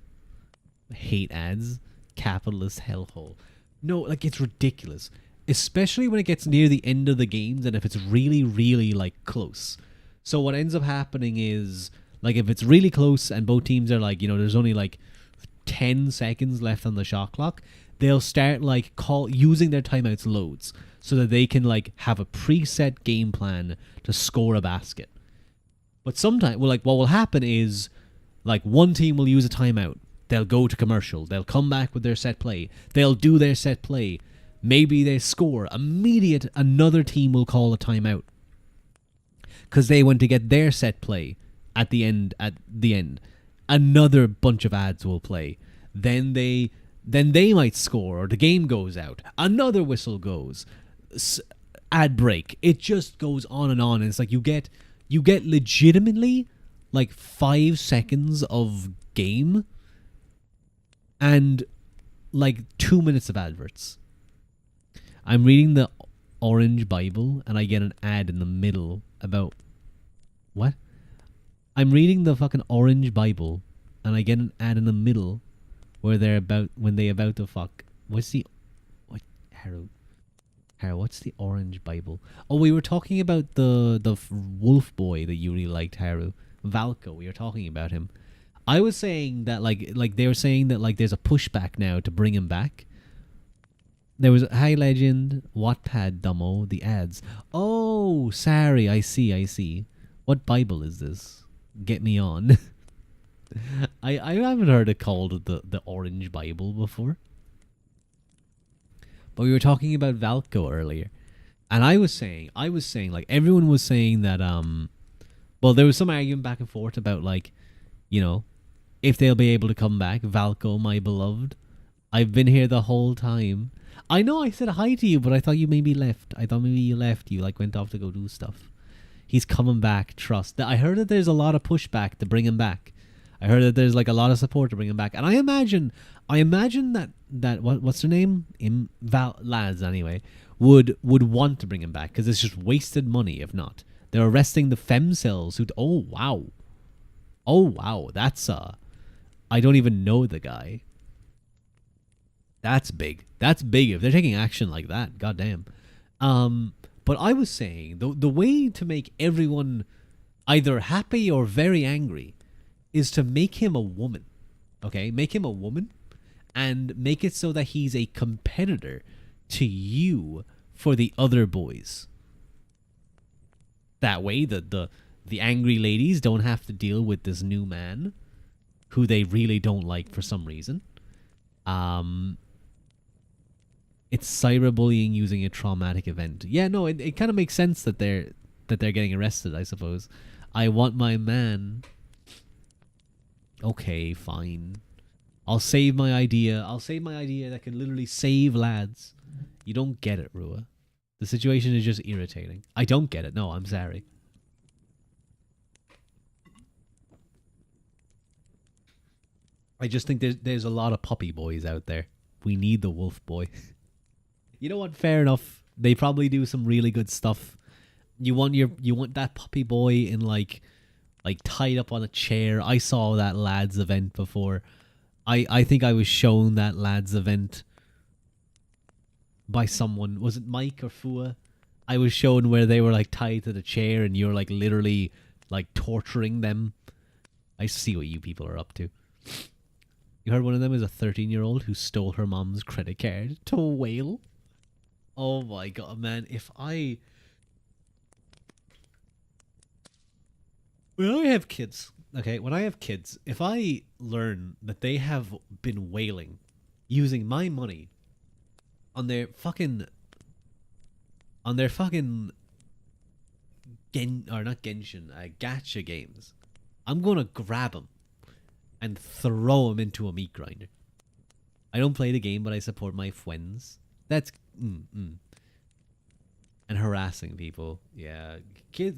I hate ads. Capitalist hellhole. No, like, it's ridiculous. especially when it gets near the end of the games and if it's really, really like close. So what ends up happening is like if it's really close and both teams are like, there's only like 10 seconds left on the shot clock, they'll start like using their timeouts loads so that they can like have a preset game plan to score a basket. But sometimes, well, like what will happen is like one team will use a timeout. They'll go to commercial. They'll come back with their set play. They'll do their set play. Maybe they score. Another team will call a timeout because they want to get their set play at the end. Another bunch of ads will play. Then they might score, or the game goes out. Another whistle goes. Ad break. It just goes on and on. And it's like you get legitimately like 5 seconds of game and like 2 minutes of adverts. I'm reading the Orange Bible and I get an ad in the middle about what? I'm reading the fucking Orange Bible and I get an ad in the middle where they're about to fuck. Harold, what's the Orange Bible? Oh, we were talking about the wolf boy that you really liked, Haru. Valko, we were talking about him. I was saying that like they were saying that like there's a pushback now to bring him back. There was High Legend, Wattpad, Dummo, the ads. Oh, sorry, I see. What Bible is this? Get me on. I haven't heard it called the Orange Bible before. But we were talking about Valko earlier. And I was saying like everyone was saying that well, there was some argument back and forth about like, if they'll be able to come back. Valko, my beloved, I've been here the whole time. I know I said hi to you, but I thought you maybe left. I thought maybe you left. You like went off to go do stuff. He's coming back, trust. I heard that there's a lot of pushback to bring him back. I heard that there's like a lot of support to bring him back. And I imagine that what's her name? Lads anyway, would want to bring him back because it's just wasted money if not. They're arresting the femcells who oh wow, that's I don't even know the guy. That's big if they're taking action like that. Goddamn. But I was saying the way to make everyone either happy or very angry is to make him a woman. Okay, make him a woman and make it so that he's a competitor to you for the other boys. That way the angry ladies don't have to deal with this new man who they really don't like for some reason. It's cyberbullying using a traumatic event. Yeah, no, it kind of makes sense that they're getting arrested, I suppose. I want my man. Okay, fine. I'll save my idea that can literally save lads. You don't get it, Ruadh. The situation is just irritating. I don't get it. No, I'm sorry. I just think there's a lot of puppy boys out there. We need the wolf boy. You know what? Fair enough. They probably do some really good stuff. You want that puppy boy in like tied up on a chair. I saw that lads event before. I think I was shown that lads event by someone. Was it Mike or Fua? I was shown where they were like tied to the chair and you're like literally like torturing them. I see what you people are up to. You heard one of them is a 13-year-old who stole her mom's credit card to a whale. Oh my god, man. When I have kids, if I learn that they have been whaling using my money on their fucking gacha games, I'm gonna grab them and throw them into a meat grinder. I don't play the game, but I support my friends. That's and harassing people. Yeah, kids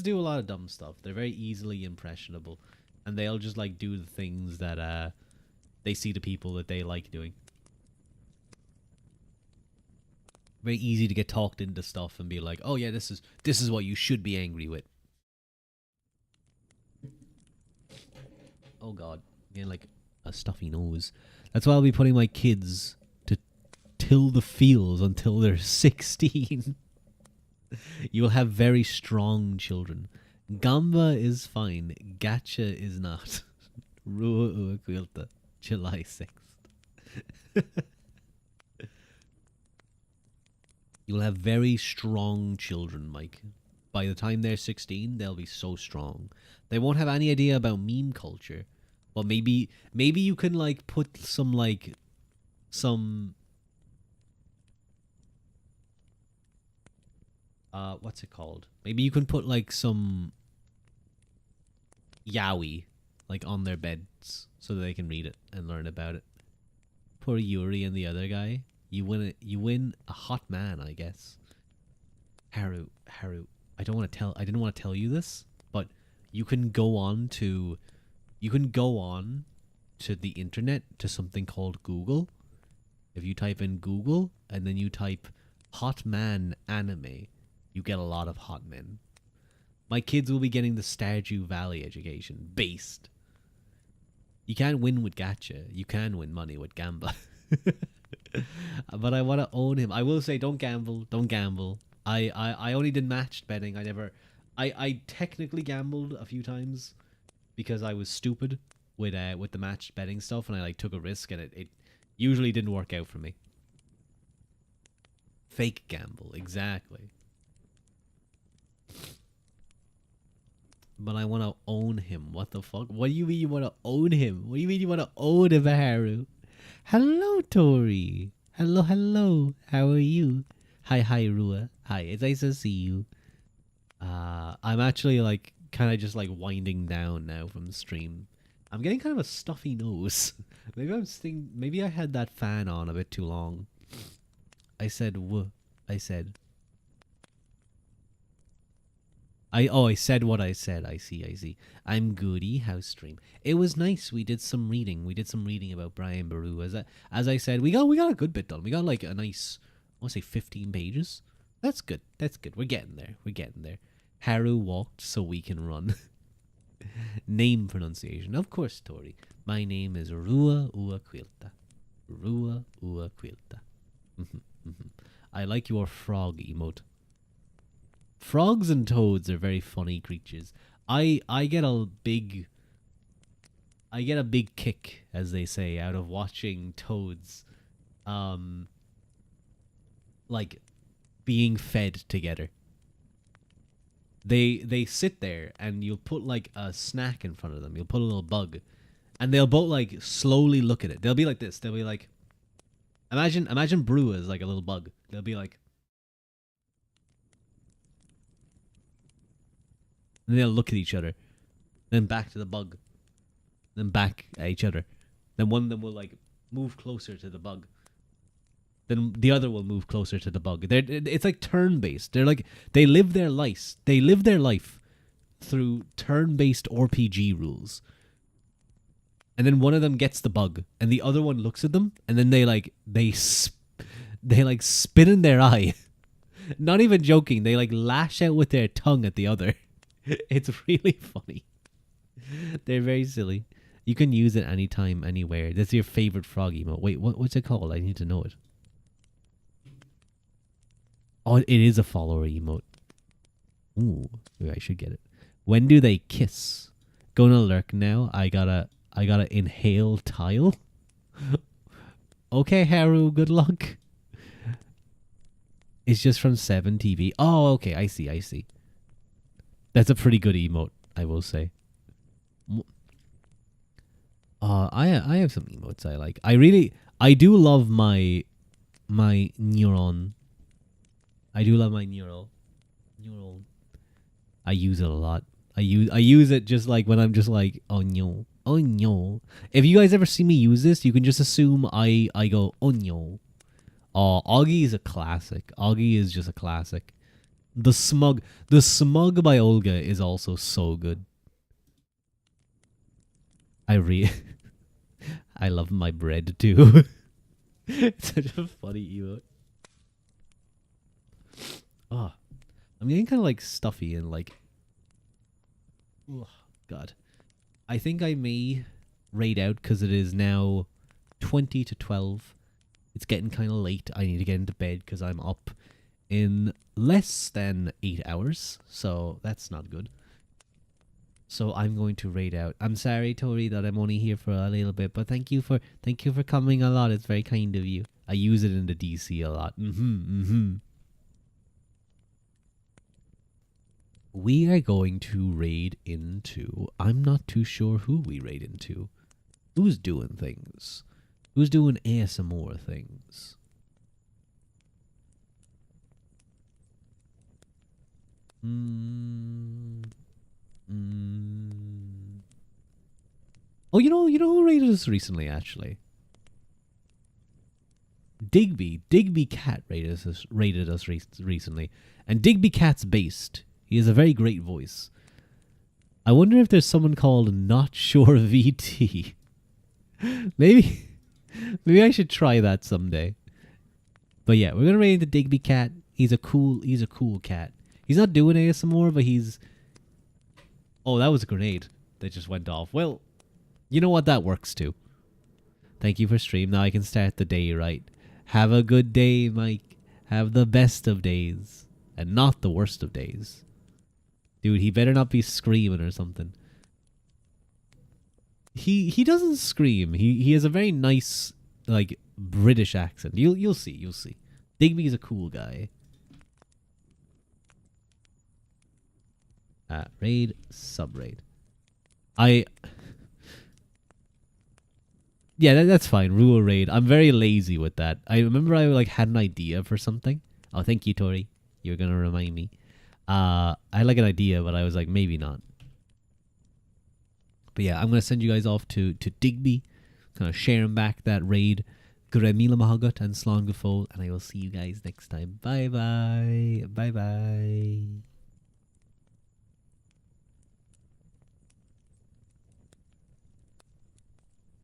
do a lot of dumb stuff. They're very easily impressionable, and they'll just like do the things that they see the people that they like doing. Very easy to get talked into stuff and be like, "Oh yeah, this is what you should be angry with." Oh god, yeah, like a stuffy nose. That's why I'll be putting my kids till the fields until they're 16. You will have very strong children. Gamba is fine. Gacha is not. Rua ua quilta. July 6th. You'll have very strong children, Mike. By the time they're 16, they'll be so strong. They won't have any idea about meme culture. But maybe you can like put some what's it called? Maybe you can put like some yaoi like on their beds so that they can read it and learn about it. Poor Yuri and the other guy. You win a hot man, I guess. Haru. I didn't want to tell you this, but you can go on to the internet to something called Google. If you type in Google and then you type hot man anime, you get a lot of hot men. My kids will be getting the Stardew Valley education based. You can't win with gacha. You can win money with gamba. But I want to own him. I will say, don't gamble. Don't gamble. I only did matched betting. I technically gambled a few times because I was stupid with the matched betting stuff, and I like took a risk, and it usually didn't work out for me. Fake gamble, exactly. But I want to own him. What the fuck? What do you mean you want to own him? What do you mean you want to own him, Haru? Hello, Tori. Hello. How are you? Hi, Rua. Hi, it's nice to see you. I'm actually like kind of just like winding down now from the stream. I'm getting kind of a stuffy nose. Maybe I had that fan on a bit too long. I said w. I said what I said. I see. I'm goody. How's stream? It was nice. We did some reading. About Brian Boru. As I said, we got a good bit done. We got like a nice, I want to say 15 pages. That's good. We're getting there. Haru walked so we can run. Name pronunciation. Of course, Tori. My name is Rua ua quilta. Rua ua quilta. I like your frog emote. Frogs and toads are very funny creatures. I get a big kick, as they say, out of watching toads like being fed together. They sit there and you'll put like a snack in front of them. You'll put a little bug and they'll both like slowly look at it. They'll be like this. They'll be like, imagine Brew as like a little bug. They'll be like, and they'll look at each other, then back to the bug, then back at each other. Then one of them will like move closer to the bug. Then the other will move closer to the bug. It's like turn-based. They live their life through turn-based RPG rules. And then one of them gets the bug, and the other one looks at them, and then they spit in their eye. Not even joking. They like lash out with their tongue at the other. It's really funny. They're very silly. You can use it anytime, anywhere. That's your favorite frog emote. Wait, what's it called? I need to know it. Oh, it is a follower emote. Ooh, I should get it. When do they kiss? Gonna lurk now. I gotta inhale tile. Okay, Haru, good luck. It's just from 7 TV. Oh, okay, I see. That's a pretty good emote, I will say. I have some emotes I like. I do love my neuron. I do love my neural. I use it a lot. I use it just like when I'm just like, oh no. If you guys ever see me use this, you can just assume I go, oh no. Oh, Augie is a classic. Augie is just a classic. The Smug by Olga is also so good. I love my bread too. It's such a funny emote. Oh, I'm getting kind of like stuffy and like, oh God. I think I may raid out because it is now 20 to 12. It's getting kind of late. I need to get into bed because I'm up in less than 8 hours. So that's not good. So I'm going to raid out. I'm sorry, Tori, that I'm only here for a little bit, but thank you for coming a lot. It's very kind of you. I use it in the DC a lot. We are going to raid into... I'm not too sure who we raid into. Who's doing things? Who's doing ASMR things? Oh, you know who raided us recently, actually? Digby Cat raided us recently. And Digby Cat's based. He has a very great voice. I wonder if there's someone called Not Sure VT. Maybe I should try that someday. But yeah, we're gonna raid the Digby Cat. He's a cool cat. He's not doing ASMR, but he's... Oh, that was a grenade that just went off. Well, you know what? That works too. Thank you for stream. Now I can start the day right. Have a good day, Mike. Have the best of days. And not the worst of days. Dude, he better not be screaming or something. He doesn't scream. He has a very nice, like, British accent. You'll see. Digby's a cool guy. Raid, sub-raid. Yeah, that's fine. Rule raid. I'm very lazy with that. I remember I had an idea for something. Oh, thank you, Tori. You're gonna remind me. I had an idea, but I was like, maybe not. But yeah, I'm gonna send you guys off to Digby. Kind of sharing back that raid. Gremila Mahagut and Slán Gufol, and I will see you guys next time. Bye bye. Bye bye.